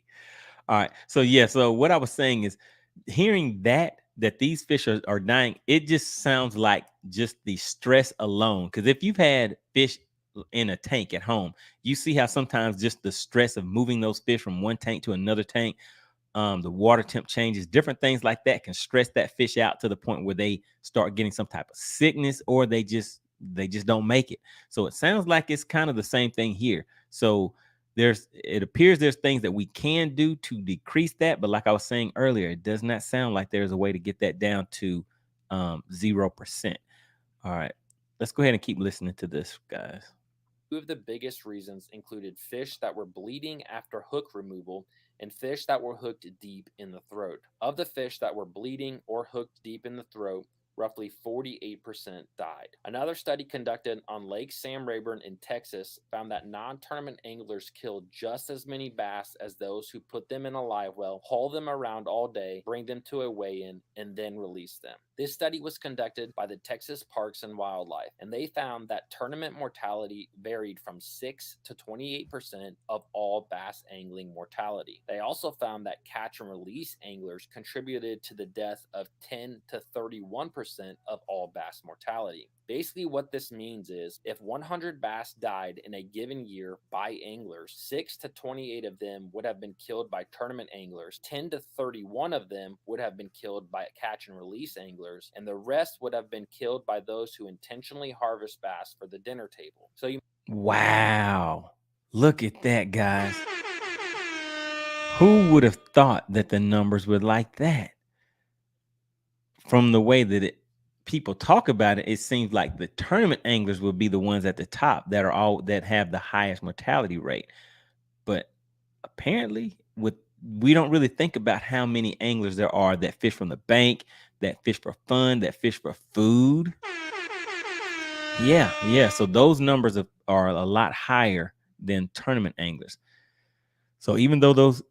All right, so yeah, so what I was saying is, hearing that these fish are dying, it just sounds like just the stress alone. Because if you've had fish in a tank at home, you see how sometimes just the stress of moving those fish from one tank to another tank, the water temp changes, different things like that can stress that fish out to the point where they start getting some type of sickness, or they just don't make it. So it sounds like it's kind of the same thing here. So it appears there's things that we can do to decrease that, but like I was saying earlier, it does not sound like there's a way to get that down to 0%. All right, let's go ahead and keep listening to this, guys. Two of the biggest reasons included fish that were bleeding after hook removal and fish that were hooked deep in the throat. Of the fish that were bleeding or hooked deep in the throat, roughly 48% died. Another study conducted on Lake Sam Rayburn in Texas found that non-tournament anglers killed just as many bass as those who put them in a live well, haul them around all day, bring them to a weigh-in, and then release them. This study was conducted by the Texas Parks and Wildlife, and they found that tournament mortality varied from 6 to 28% of all bass angling mortality. They also found that catch and release anglers contributed to the death of 10 to 31% of all bass mortality. Basically, what this means is if 100 bass died in a given year by anglers, 6 to 28 of them would have been killed by tournament anglers, 10 to 31 of them would have been killed by catch and release anglers, and the rest would have been killed by those who intentionally harvest bass for the dinner table. Wow, look at that, guys. Who would have thought that the numbers were like that? From the way that people talk about it, it seems like the tournament anglers will be the ones at the top that have the highest mortality rate. But apparently, we don't really think about how many anglers there are that fish from the bank, that fish for fun, that fish for food. Yeah. So those numbers are a lot higher than tournament anglers. So even though those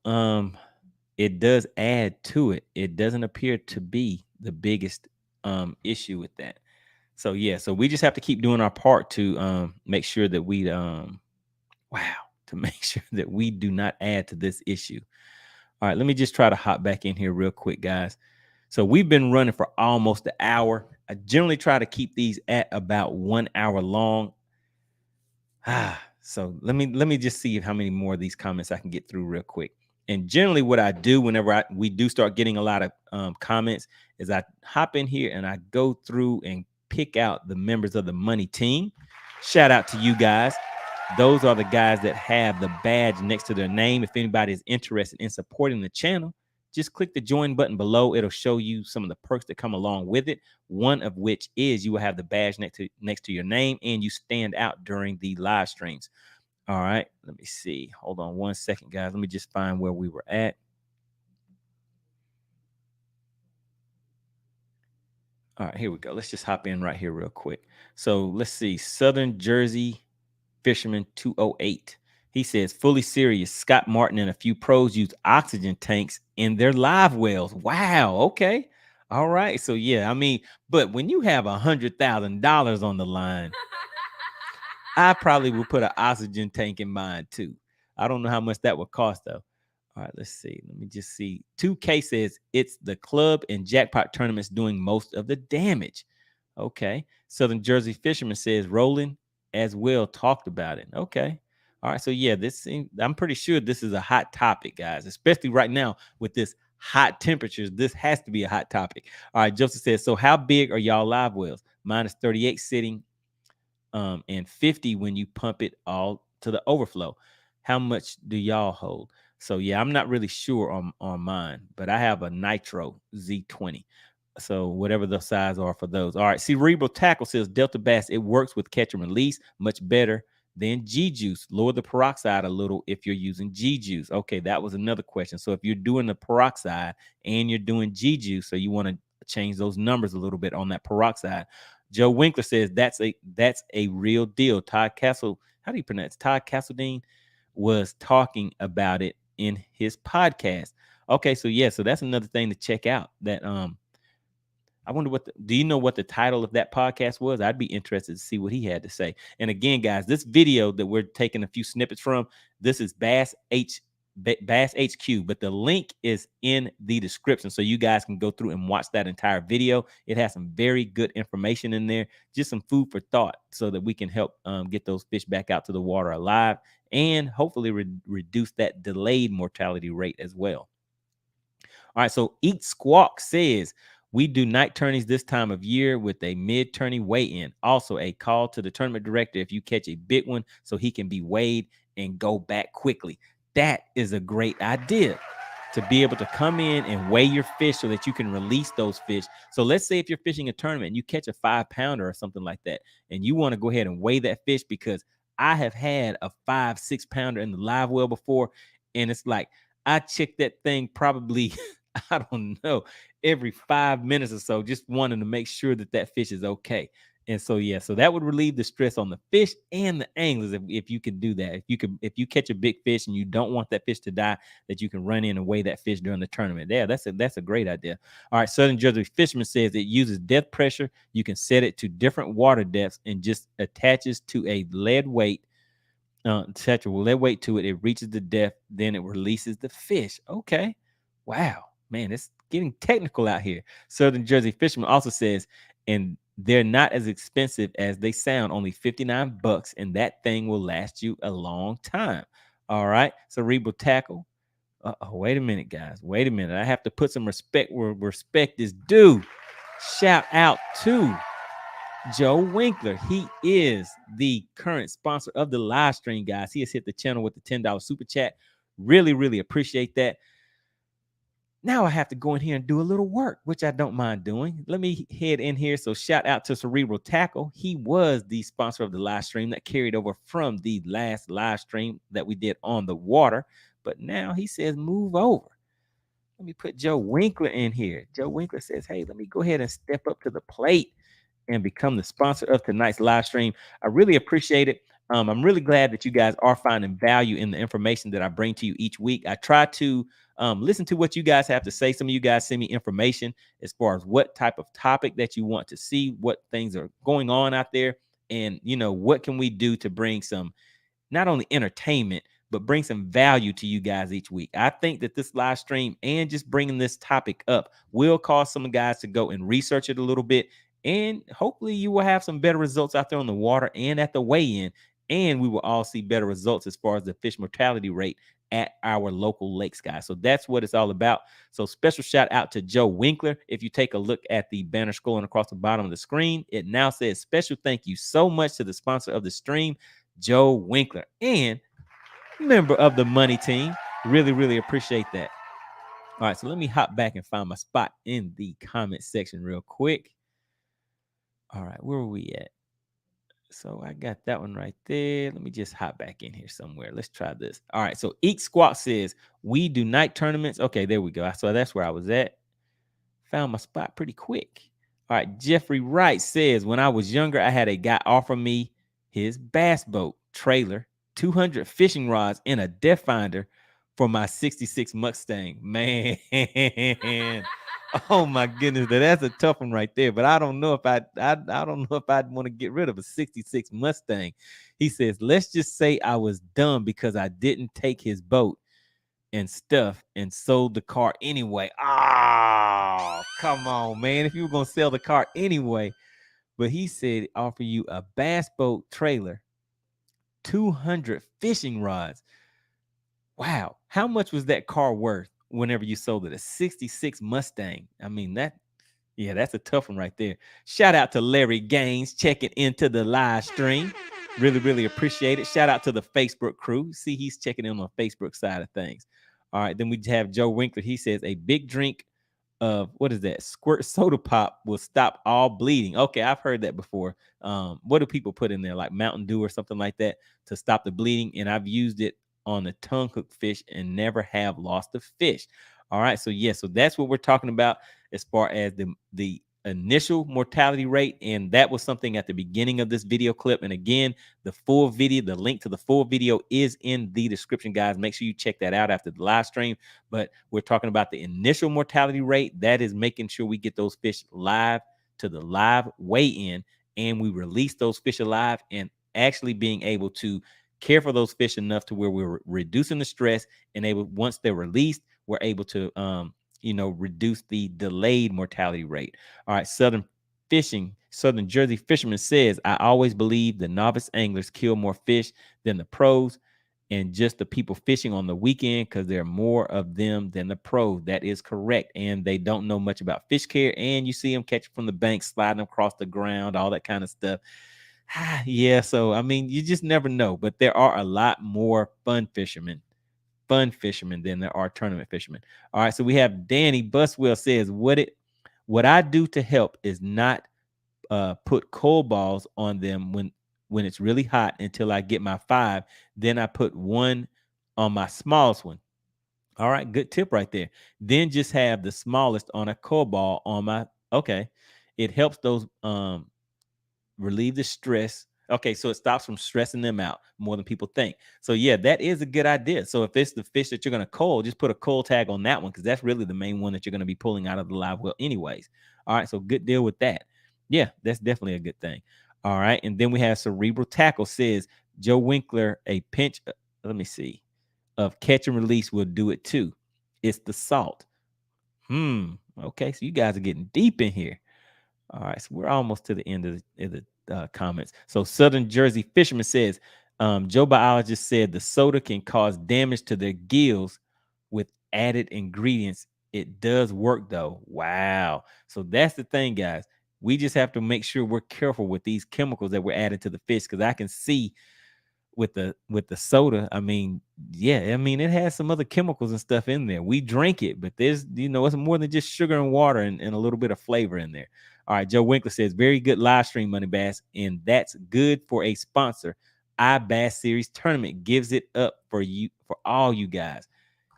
it does add to it, it doesn't appear to be the biggest issue with that. So yeah, so we just have to keep doing our part to make sure that we make sure that we do not add to this issue. All right, let me just try to hop back in here real quick, guys. So we've been running for almost an hour. I generally try to keep these at about 1 hour long. So let me just see how many more of these comments I can get through real quick. And generally what I do whenever we do start getting a lot of comments is I hop in here and I go through and pick out the members of the Money Team. Shout out to you guys. Those are the guys that have the badge next to their name. If anybody is interested in supporting the channel, just click the join button below. It'll show you some of the perks that come along with it. One of which is you will have the badge next to your name, and you stand out during the live streams. All right, let me see. Hold on 1 second, guys. Let me just find where we were at. All right, here we go. Let's just hop in right here real quick. So let's see. Southern Jersey Fisherman 208. He says, fully serious, Scott Martin and a few pros use oxygen tanks in their live wells. Wow. Okay. All right. So yeah, I mean, but when you have $100,000 on the line, I probably would put an oxygen tank in mine too. I don't know how much that would cost though. All right, let's see. Let me just see. 2K says it's the club and jackpot tournaments doing most of the damage. Okay. Southern Jersey Fisherman says Roland as well talked about it. Okay. All right. So yeah, I'm pretty sure this is a hot topic, guys, especially right now with this hot temperatures. This has to be a hot topic. All right. Joseph says, so how big are y'all live wells? Mine is 38 sitting and 50 when you pump it all to the overflow. How much do y'all hold? So yeah, I'm not really sure on mine, but I have a Nitro Z20. So whatever the size are for those. All right. Cerebral Tackle says Delta Bass, it works with catch and release much better than G Juice. Lower the peroxide a little if you're using G Juice. Okay, that was another question. So if you're doing the peroxide and you're doing G Juice, so you want to change those numbers a little bit on that peroxide. Joe Winkler says that's a real deal. Todd Castle, how do you pronounce Todd Castledine was talking about it in his podcast. Okay, so yeah, so that's another thing to check out. That I wonder do you know what the title of that podcast was? I'd be interested to see what he had to say. And again, guys, this video that we're taking a few snippets from, this is Bass HQ, but the link is in the description so you guys can go through and watch that entire video. It has some very good information in there, just some food for thought so that we can help get those fish back out to the water alive and hopefully reduce that delayed mortality rate as well. All right, so Eat Squawk says, we do night tourneys this time of year with a mid-tourney weigh-in. Also, a call to the tournament director if you catch a big one so he can be weighed and go back quickly. That is a great idea, to be able to come in and weigh your fish so that you can release those fish. So let's say if you're fishing a tournament and you catch a 5-pounder or something like that, and you want to go ahead and weigh that fish, because I have had a 5-6-pounder in the live well before, and it's like I check that thing probably I don't know, every 5 minutes or so, just wanting to make sure that that fish is okay. And so, yeah, so that would relieve the stress on the fish and the anglers if you could do that. If you catch a big fish and you don't want that fish to die, that you can run in and weigh that fish during the tournament. Yeah, that's a great idea. All right, Southern Jersey Fisherman says it uses depth pressure. You can set it to different water depths and just attaches to a lead weight. Attach a lead weight to it. It reaches the depth, then it releases the fish. Okay, wow. Man, it's getting technical out here. Southern Jersey Fisherman also says, and they're not as expensive as they sound, only $59, and that thing will last you a long time. All right, Cerebral Tackle. Wait a minute, guys. Wait a minute. I have to put some respect where respect is due. Shout out to Joe Winkler. He is the current sponsor of the live stream, guys. He has hit the channel with the $10 super chat. Really, really appreciate that. Now I have to go in here and do a little work, which I don't mind doing. Let me head in here. So shout out to Cerebral Tackle. He was the sponsor of the live stream that carried over from the last live stream that we did on the water. But now he says, move over. Let me put Joe Winkler in here. Joe Winkler says, hey, let me go ahead and step up to the plate and become the sponsor of tonight's live stream. I really appreciate it. I'm really glad that you guys are finding value in the information that I bring to you each week. I try to listen to what you guys have to say. Some of you guys send me information as far as what type of topic that you want to see, what things are going on out there, and what can we do to bring some not only entertainment, but bring some value to you guys each week. I think that this live stream and just bringing this topic up will cause some guys to go and research it a little bit. And hopefully you will have some better results out there on the water and at the weigh-in. And we will all see better results as far as the fish mortality rate at our local lakes, guys. So that's what it's all about. So special shout out to Joe Winkler. If you take a look at the banner scrolling across the bottom of the screen, it now says special thank you so much to the sponsor of the stream, Joe Winkler, and member of the Money Team. Really, really appreciate that. All right, so let me hop back and find my spot in the comment section real quick. All right, where were we at? So I got that one right there. Let me just hop back in here somewhere. Let's try this. All right, so Eat Squawk says, we do night tournaments. Okay, there we go. So that's where I was at. Found my spot pretty quick. All right, Jeffrey Wright says, when I was younger, I had a guy offer me his bass boat, trailer, 200 fishing rods, and a depth finder for my 66 Mustang. Man, oh my goodness, that's a tough one right there. But I don't know if I don't know if I'd want to get rid of a 66 Mustang. He says, let's just say I was dumb because I didn't take his boat and stuff and sold the car anyway. Oh, come on, man. If you were gonna sell the car anyway. But he said offer you a bass boat trailer, 200 fishing rods. Wow. How much was that car worth whenever you sold it? A 66 Mustang. I mean, that's a tough one right there. Shout out to Larry Gaines checking into the live stream. Really, really appreciate it. Shout out to the Facebook crew. See, he's checking in on the Facebook side of things. All right, then we have Joe Winkler. He says a big drink of what is that? Squirt soda pop will stop all bleeding. Okay, I've heard that before. What do people put in there, like Mountain Dew or something like that, to stop the bleeding? And I've used it on a tongue hook fish and never have lost a fish. All right, so yeah, so that's what we're talking about as far as the initial mortality rate, and that was something at the beginning of this video clip. And again, the full video, the link to the full video is in the description, guys. Make sure you check that out after the live stream. But we're talking about the initial mortality rate. That is making sure we get those fish live to the live weigh-in, and we release those fish alive, and actually being able to care for those fish enough to where we're reducing the stress, and able, once they're released, we're able to reduce the delayed mortality rate. All right, Southern Jersey Fisherman says, I always believe the novice anglers kill more fish than the pros, and just the people fishing on the weekend, because there are more of them than the pros. That is correct. And they don't know much about fish care. And you see them catch from the bank, sliding across the ground, all that kind of stuff. Yeah, so I mean, you just never know. But there are a lot more fun fishermen than there are tournament fishermen. All right, so we have Danny Buswell says, what I do to help is not put cold balls on them when it's really hot until I get my 5. Then I put one on my smallest one. All right, good tip right there. Then just have the smallest on a cold ball on my, okay. It helps those relieve the stress. Okay, so it stops from stressing them out more than people think. So yeah, that is a good idea. So if it's the fish that you're going to cull, just put a cull tag on that one, because that's really the main one that you're going to be pulling out of the live well anyways. All right, so good deal with that. Yeah, that's definitely a good thing. All right, and then we have Cerebral Tackle says, Joe Winkler, a pinch, let me see, of catch and release will do it too. It's the salt. Okay, so you guys are getting deep in here. All right, so we're almost to the end of the comments. So Southern Jersey Fisherman says, Joe Biologist said the soda can cause damage to their gills with added ingredients. It does work though. Wow. So that's the thing, guys. We just have to make sure we're careful with these chemicals that we're adding to the fish, because I can see with the soda, I mean, yeah, I mean, it has some other chemicals and stuff in there. We drink it, but there's, it's more than just sugar and water and a little bit of flavor in there. All right, Joe Winkler says, very good live stream, MoneyBass, and that's good for a sponsor. iBass Series Tournament gives it up for you, for all you guys.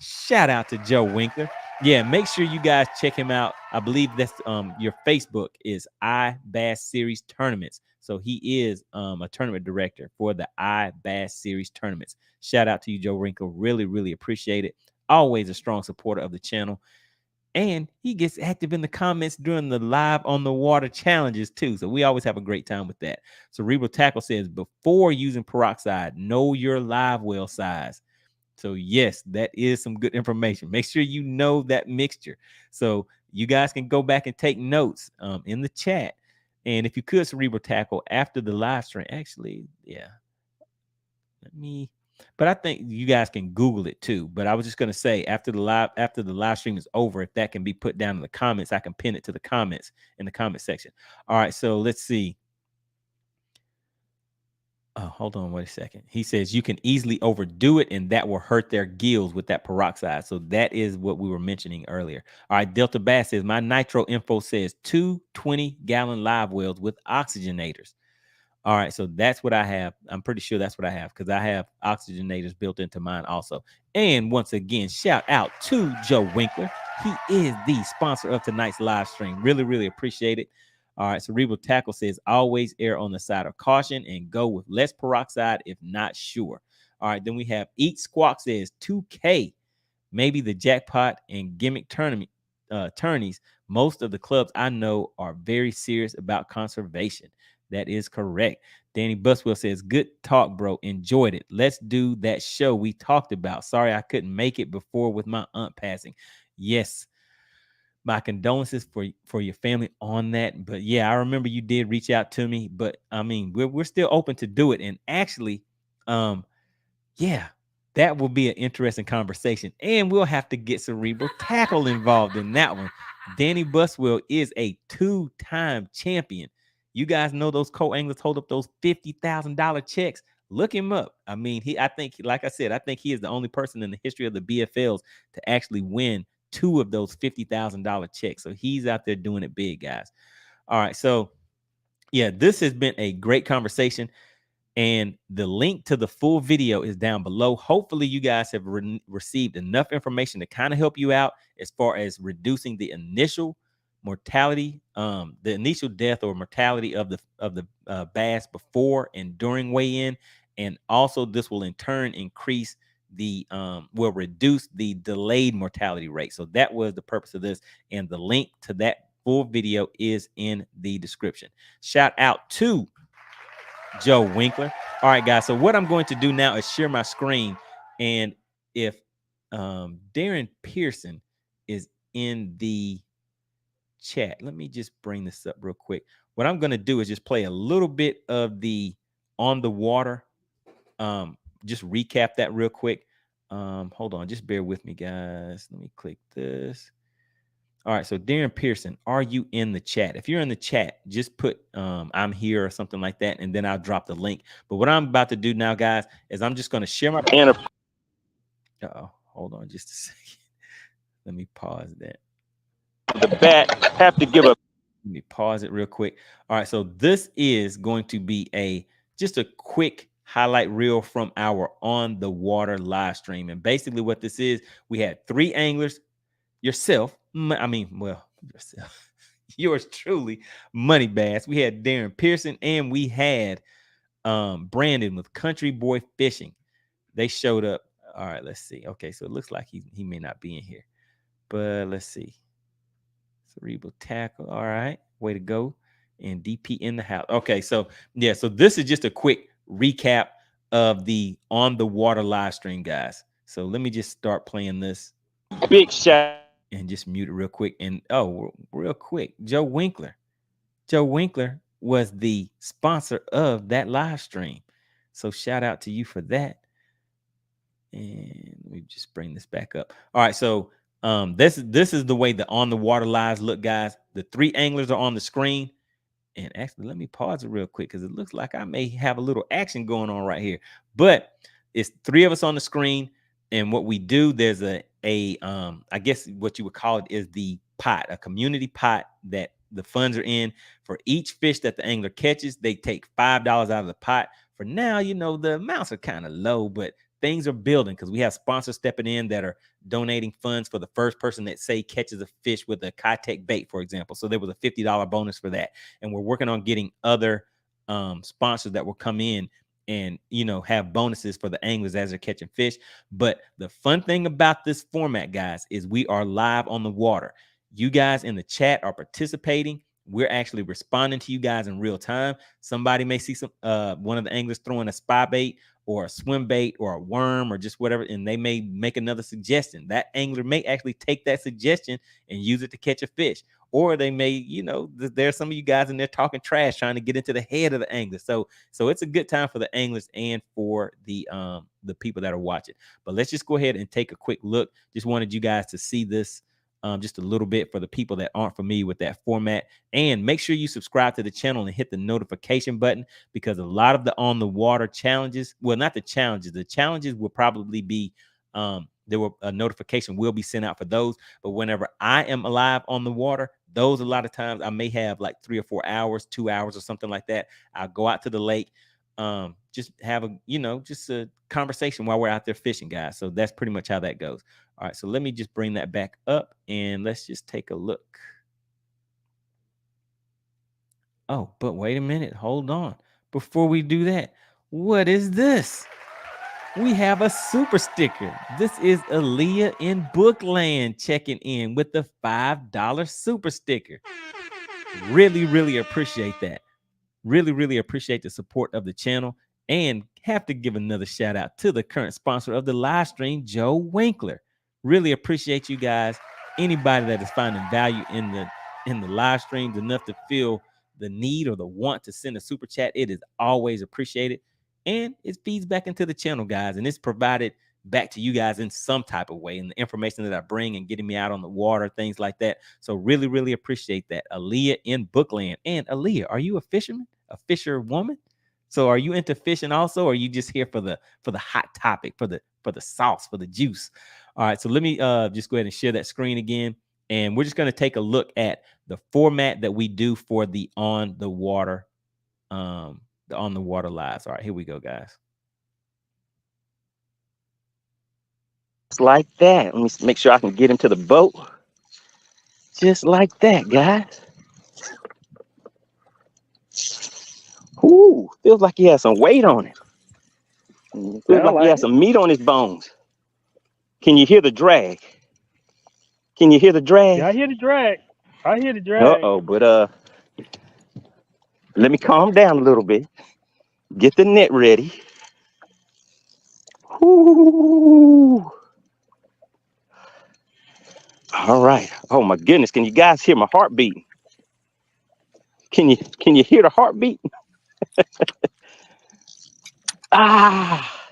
Shout out to Joe Winkler. Yeah, make sure you guys check him out. I believe that's your Facebook is iBass Series Tournaments. So he is a tournament director for the iBass Series Tournaments. Shout out to you, Joe Winkler. Really, really appreciate it. Always a strong supporter of the channel. And he gets active in the comments during the live on the water challenges too. So we always have a great time with that. Cerebral Tackle says, before using peroxide, know your live well size. So yes, that is some good information. Make sure you know that mixture. So you guys can go back and take notes in the chat. And if you could, Cerebral Tackle, after the live stream, actually, yeah. But I think you guys can Google it too. But I was just going to say, after the live stream is over, if that can be put down in the comments, I can pin it to the comments in the comment section. All right, so let's see. Oh, hold on, wait a second. He says you can easily overdo it, and that will hurt their gills with that peroxide. So that is what we were mentioning earlier. All right, Delta Bass says, my nitro info says 2 20-gallon live wells with oxygenators. All right, so that's what I have. I'm pretty sure that's what I have, because I have oxygenators built into mine also. And once again, shout out to Joe Winkler. He is the sponsor of tonight's live stream. Really, really appreciate it. All right, Cerebral Tackle says, always err on the side of caution and go with less peroxide if not sure. All right, then we have Eat Squawk says 2K, maybe the jackpot and gimmick tournament tourneys. Most of the clubs I know are very serious about conservation. That is correct. Danny Buswell says, good talk, bro. Enjoyed it. Let's do that show we talked about. Sorry I couldn't make it before with my aunt passing. Yes, my condolences for your family on that. But yeah, I remember you did reach out to me. But I mean, we're still open to do it. And actually, yeah, that will be an interesting conversation. And we'll have to get Cerebral Tackle involved in that one. Danny Buswell is a 2-time champion. You guys know those co-anglers hold up those $50,000 checks. Look him up. I mean, I think, like I said, I think he is the only person in the history of the BFLs to actually win 2 of those $50,000 checks. So he's out there doing it big, guys. All right. So yeah, this has been a great conversation. And the link to the full video is down below. Hopefully you guys have received enough information to kind of help you out as far as reducing the initial mortality, the initial death or mortality of the bass before and during weigh-in. And also this will in turn increase the will reduce the delayed mortality rate. So that was the purpose of this. And the link to that full video is in the description. Shout out to Joe Winkler. All right, guys. So what I'm going to do now is share my screen. And if Darren Pearson is in the chat, let me just bring this up real quick. What I'm going to do is just play a little bit of the on the water. Just recap that real quick. Hold on. Just bear with me, guys. Let me click this. All right, so Darren Pearson, are you in the chat? If you're in the chat, just put I'm here or something like that, and then I'll drop the link. But what I'm about to do now, guys, is I'm just going to share my... Uh-oh, hold on just a second. Let me pause that. The bat have to give up. Let me pause it real quick. All right, so this is going to be just a quick highlight reel from our On the Water live stream. And basically what this is, we had 3 anglers, yourself, yourself, yours truly, MoneyBass. We had Darren Pearson, and we had Brandon with Country Boy Fishing. They showed up. All right, let's see. Okay, so it looks like he may not be in here, but let's see. Cerebral Tackle. All right, way to go. And DP in the house. Okay, so yeah, so this is just a quick recap of the On the Water live stream, guys. So let me just start playing this. Big shout. And just mute it real quick. And real quick, Joe Winkler. Joe Winkler was the sponsor of that live stream. So shout out to you for that. And let me just bring this back up. All right, so this is the way the On the Water lives look, guys. The 3 anglers are on the screen. And actually, let me pause it real quick because it looks like I may have a little action going on right here. But it's 3 of us on the screen. And what we do, there's I guess what you would call it is the pot, a community pot that the funds are in. For each fish that the angler catches, they take $5 out of the pot. For now, the amounts are kind of low, but things are building because we have sponsors stepping in that are donating funds for the first person that catches a fish with a Kitech bait, for example. So there was a $50 bonus for that. And we're working on getting other sponsors that will come in and have bonuses for the anglers as they're catching fish. But the fun thing about this format, guys, is we are live on the water. You guys in the chat are participating. We're actually responding to you guys in real time. Somebody may see one of the anglers throwing a spy bait or a swim bait or a worm or just whatever, and they may make another suggestion. That angler may actually take that suggestion and use it to catch a fish. Or they may, there's some of you guys in there talking trash, trying to get into the head of the angler. So it's a good time for the anglers and for the people that are watching. But let's just go ahead and take a quick look. Just wanted you guys to see this just a little bit for the people that aren't familiar with that format. And make sure you subscribe to the channel and hit the notification button, because a lot of the On the Water challenges, well, not the challenges will probably be a notification will be sent out for those. But whenever I am alive on the water, those a lot of times I may have like 3 or 4 hours, 2 hours or something like that. I'll go out to the lake, just have a conversation while we're out there fishing, guys. So that's pretty much how that goes. All right, so let me just bring that back up and let's just take a look. Oh, but wait a minute, hold on. Before we do that, what is this? We have a super sticker. This is Aaliyah in Bookland checking in with the $5 super sticker. Really, really appreciate that. Really, really appreciate the support of the channel, and have to give another shout out to the current sponsor of the live stream, Joe Winkler. Really appreciate you guys. Anybody that is finding value in the live streams enough to feel the need or the want to send a super chat, it is always appreciated. And it feeds back into the channel, guys, and it's provided back to you guys in some type of way, and the information that I bring and getting me out on the water, things like that. So really, really appreciate that. Aaliyah in Bookland. And Aaliyah, are you a fisherman? A fisher woman? So are you into fishing also, or are you just here for the hot topic, for the sauce, for the juice? All right, so let me just go ahead and share that screen again, and we're just going to take a look at the format that we do for the on the water lives. All right, here we go, guys. Just like that. Let me make sure I can get into the boat. Just like that, guys. Ooh, feels like he has some weight on it. Feels like he has some meat on his bones. Can you hear the drag? Can you hear the drag? Yeah, I hear the drag. I hear the drag. Uh-oh, but let me calm down a little bit. Get the net ready. Ooh. All right. Oh my goodness, can you guys hear my heartbeat? Can you hear the heartbeat? Ah.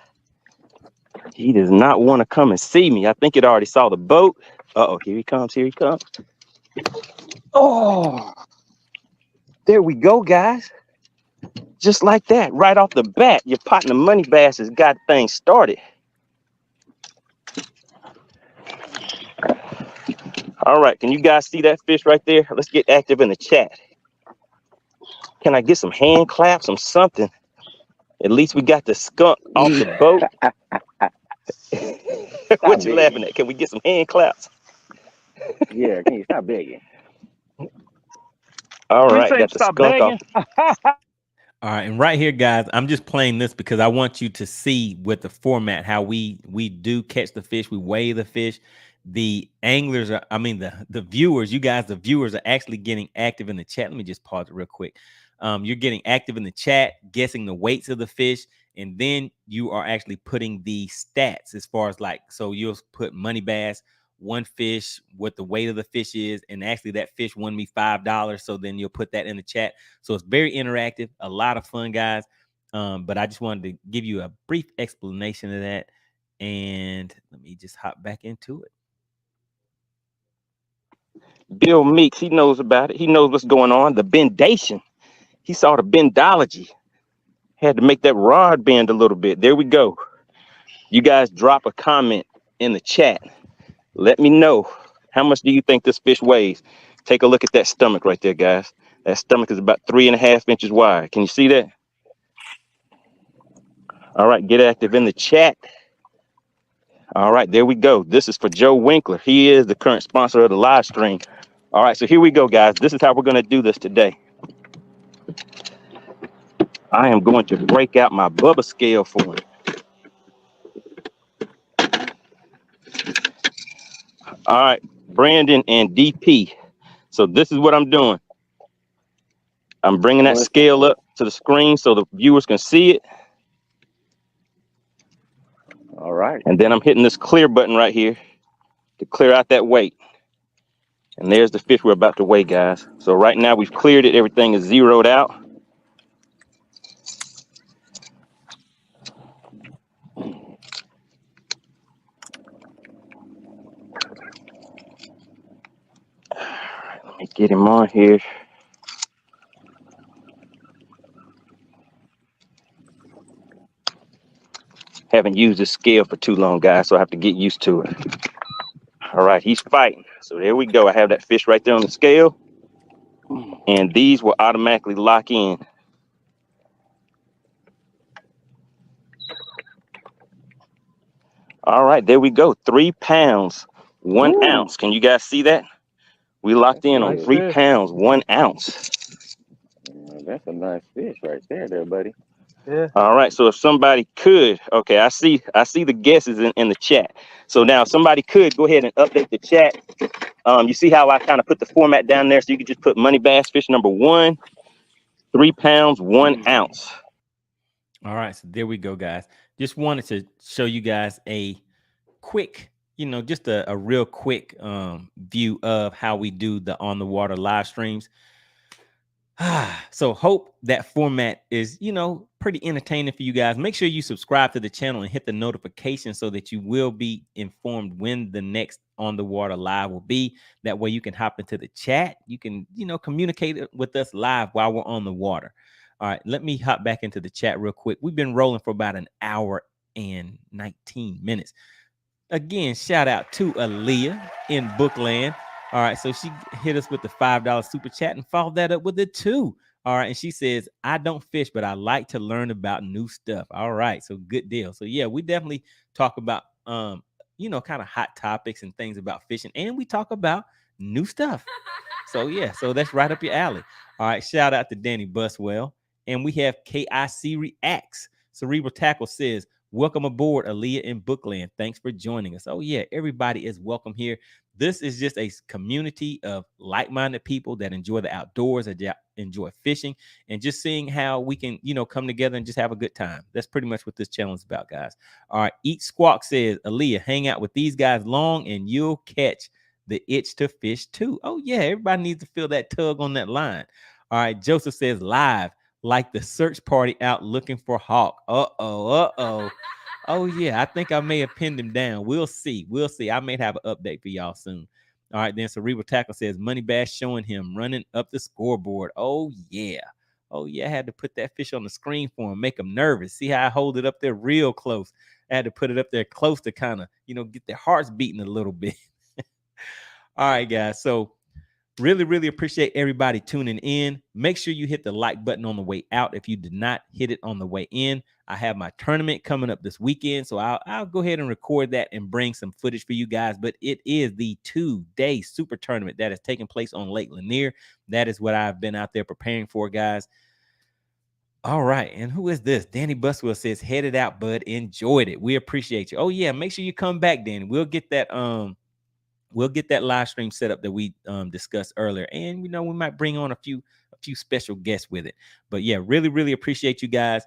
He does not want to come and see me. I think it already saw the boat. Uh-oh, here he comes, here he comes. Oh, there we go, guys. Just like that, right off the bat, your partner MoneyBass has got things started. All right, can you guys see that fish right there? Let's get active in the chat. Can I get some hand claps, some something? At least we got the skunk off the boat. What you laughing at? Can we get some hand claps? Yeah, can you stop begging? All right, got the stop skunk begging. off. All right, and right here, guys, I'm just playing this because I want you to see with the format how we do catch the fish, we weigh the fish. The anglers are, I mean, the viewers, you guys, the viewers are actually getting active in the chat. Let me just pause it real quick. You're getting active in the chat, guessing the weights of the fish, and then you are actually putting the stats as far as like, so you'll put MoneyBass, one fish, what the weight of the fish is, and actually that fish won me $5. So then you'll put that in the chat. So it's very interactive, a lot of fun, guys. But I just wanted to give you a brief explanation of that. And let me just hop back into it. Bill Meeks, he knows about it. He knows what's going on. The bendation. He saw the bendology. Had to make that rod bend a little bit. There we go. You guys drop a comment in the chat. Let me know, how much do you think this fish weighs? Take a look at that stomach right there, guys. That stomach is about 3.5 inches wide. Can you see that? All right, get active in the chat. All right, there we go. This is for Joe Winkler. He is the current sponsor of the live stream. All right, so here we go, guys. This is how we're going to do this today. I am going to break out my Bubba scale for him. All right, Brandon and DP. So this is what I'm doing. I'm bringing that scale up to the screen so the viewers can see it. All right. And then I'm hitting this clear button right here to clear out that weight. And there's the fish we're about to weigh, guys. So right now we've cleared it. Everything is zeroed out. Let me get him on here. Haven't used this scale for too long, guys, so I have to get used to it. All right, he's fighting. So there we go. I have that fish right there on the scale. And these will automatically lock in. All right, there we go. 3 pounds, 1 ounce. Can you guys see that? We locked in on 3 pounds, 1 ounce. That's a nice fish right there, buddy. Yeah. All right, so if somebody could, okay, I see the guesses in the chat. So now if somebody could go ahead and update the chat. You see how I kind of put the format down there, so you could just put MoneyBass fish number 1, 3 pounds, 1 ounce. All right, so there we go, guys. Just wanted to show you guys a quick, just a real quick view of how we do the on the water live streams. So hope that format is, pretty entertaining for you guys. Make sure you subscribe to the channel and hit the notification so that you will be informed when the next on the water live will be. That way you can hop into the chat. You can, communicate with us live while we're on the water. All right, let me hop back into the chat real quick. We've been rolling for about an hour and 19 minutes. Again, shout out to Aaliyah in Bookland. All right, so she hit us with the $5 super chat and followed that up with a 2. All right, and she says, I don't fish, but I like to learn about new stuff. All right, so good deal. So yeah, we definitely talk about you know, kind of hot topics and things about fishing, and we talk about new stuff. So yeah, so that's right up your alley. All right, shout out to Danny Buswell. And we have KIC Reacts. Cerebral Tackle says, welcome aboard, Aaliyah in Bookland. Thanks for joining us. Oh yeah, everybody is welcome here. This is just a community of like-minded people that enjoy the outdoors, enjoy fishing, and just seeing how we can, you know, come together and just have a good time. That's pretty much what this channel is about, guys. All right, Eat Squawk says, Aaliyah, hang out with these guys long and you'll catch the itch to fish too. Oh yeah, everybody needs to feel that tug on that line. All right, Joseph says, live, like the search party out looking for Hawk. Uh-oh. Oh yeah, I think I may have pinned him down. We'll see. I may have an update for y'all soon. All right, then Cerebral Tackle says, MoneyBass showing him running up the scoreboard. Oh yeah, I had to put that fish on the screen for him, make him nervous. See how I hold it up there real close. I had to put it up there close to kind of, you know, get their hearts beating a little bit. All right, guys. So really appreciate everybody tuning in. Make sure you hit the like button on the way out if you did not hit it on the way in. I have my tournament coming up this weekend, so I'll go ahead and record that and bring some footage for you guys. But it is the 2-day super tournament that is taking place on Lake Lanier. That is what I've been out there preparing for, guys. All right, and who is this? Danny Buswell says, headed out, bud. Enjoyed it. We appreciate you. Oh yeah, make sure you come back, Danny. We'll get that live stream set up that we discussed earlier, and you know, we might bring on a few special guests with it. But yeah, really appreciate you guys.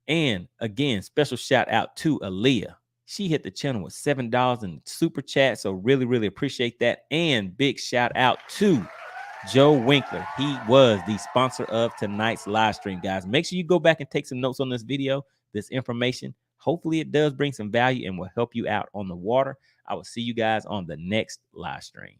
And again, special shout out to Aaliyah. She hit the channel with $7 in super chat, so really appreciate that. And big shout out to Joe Winkler. He was the sponsor of tonight's live stream, guys. Make sure you go back and take some notes on this video, this information. Hopefully it does bring some value and will help you out on the water. I will see you guys on the next live stream.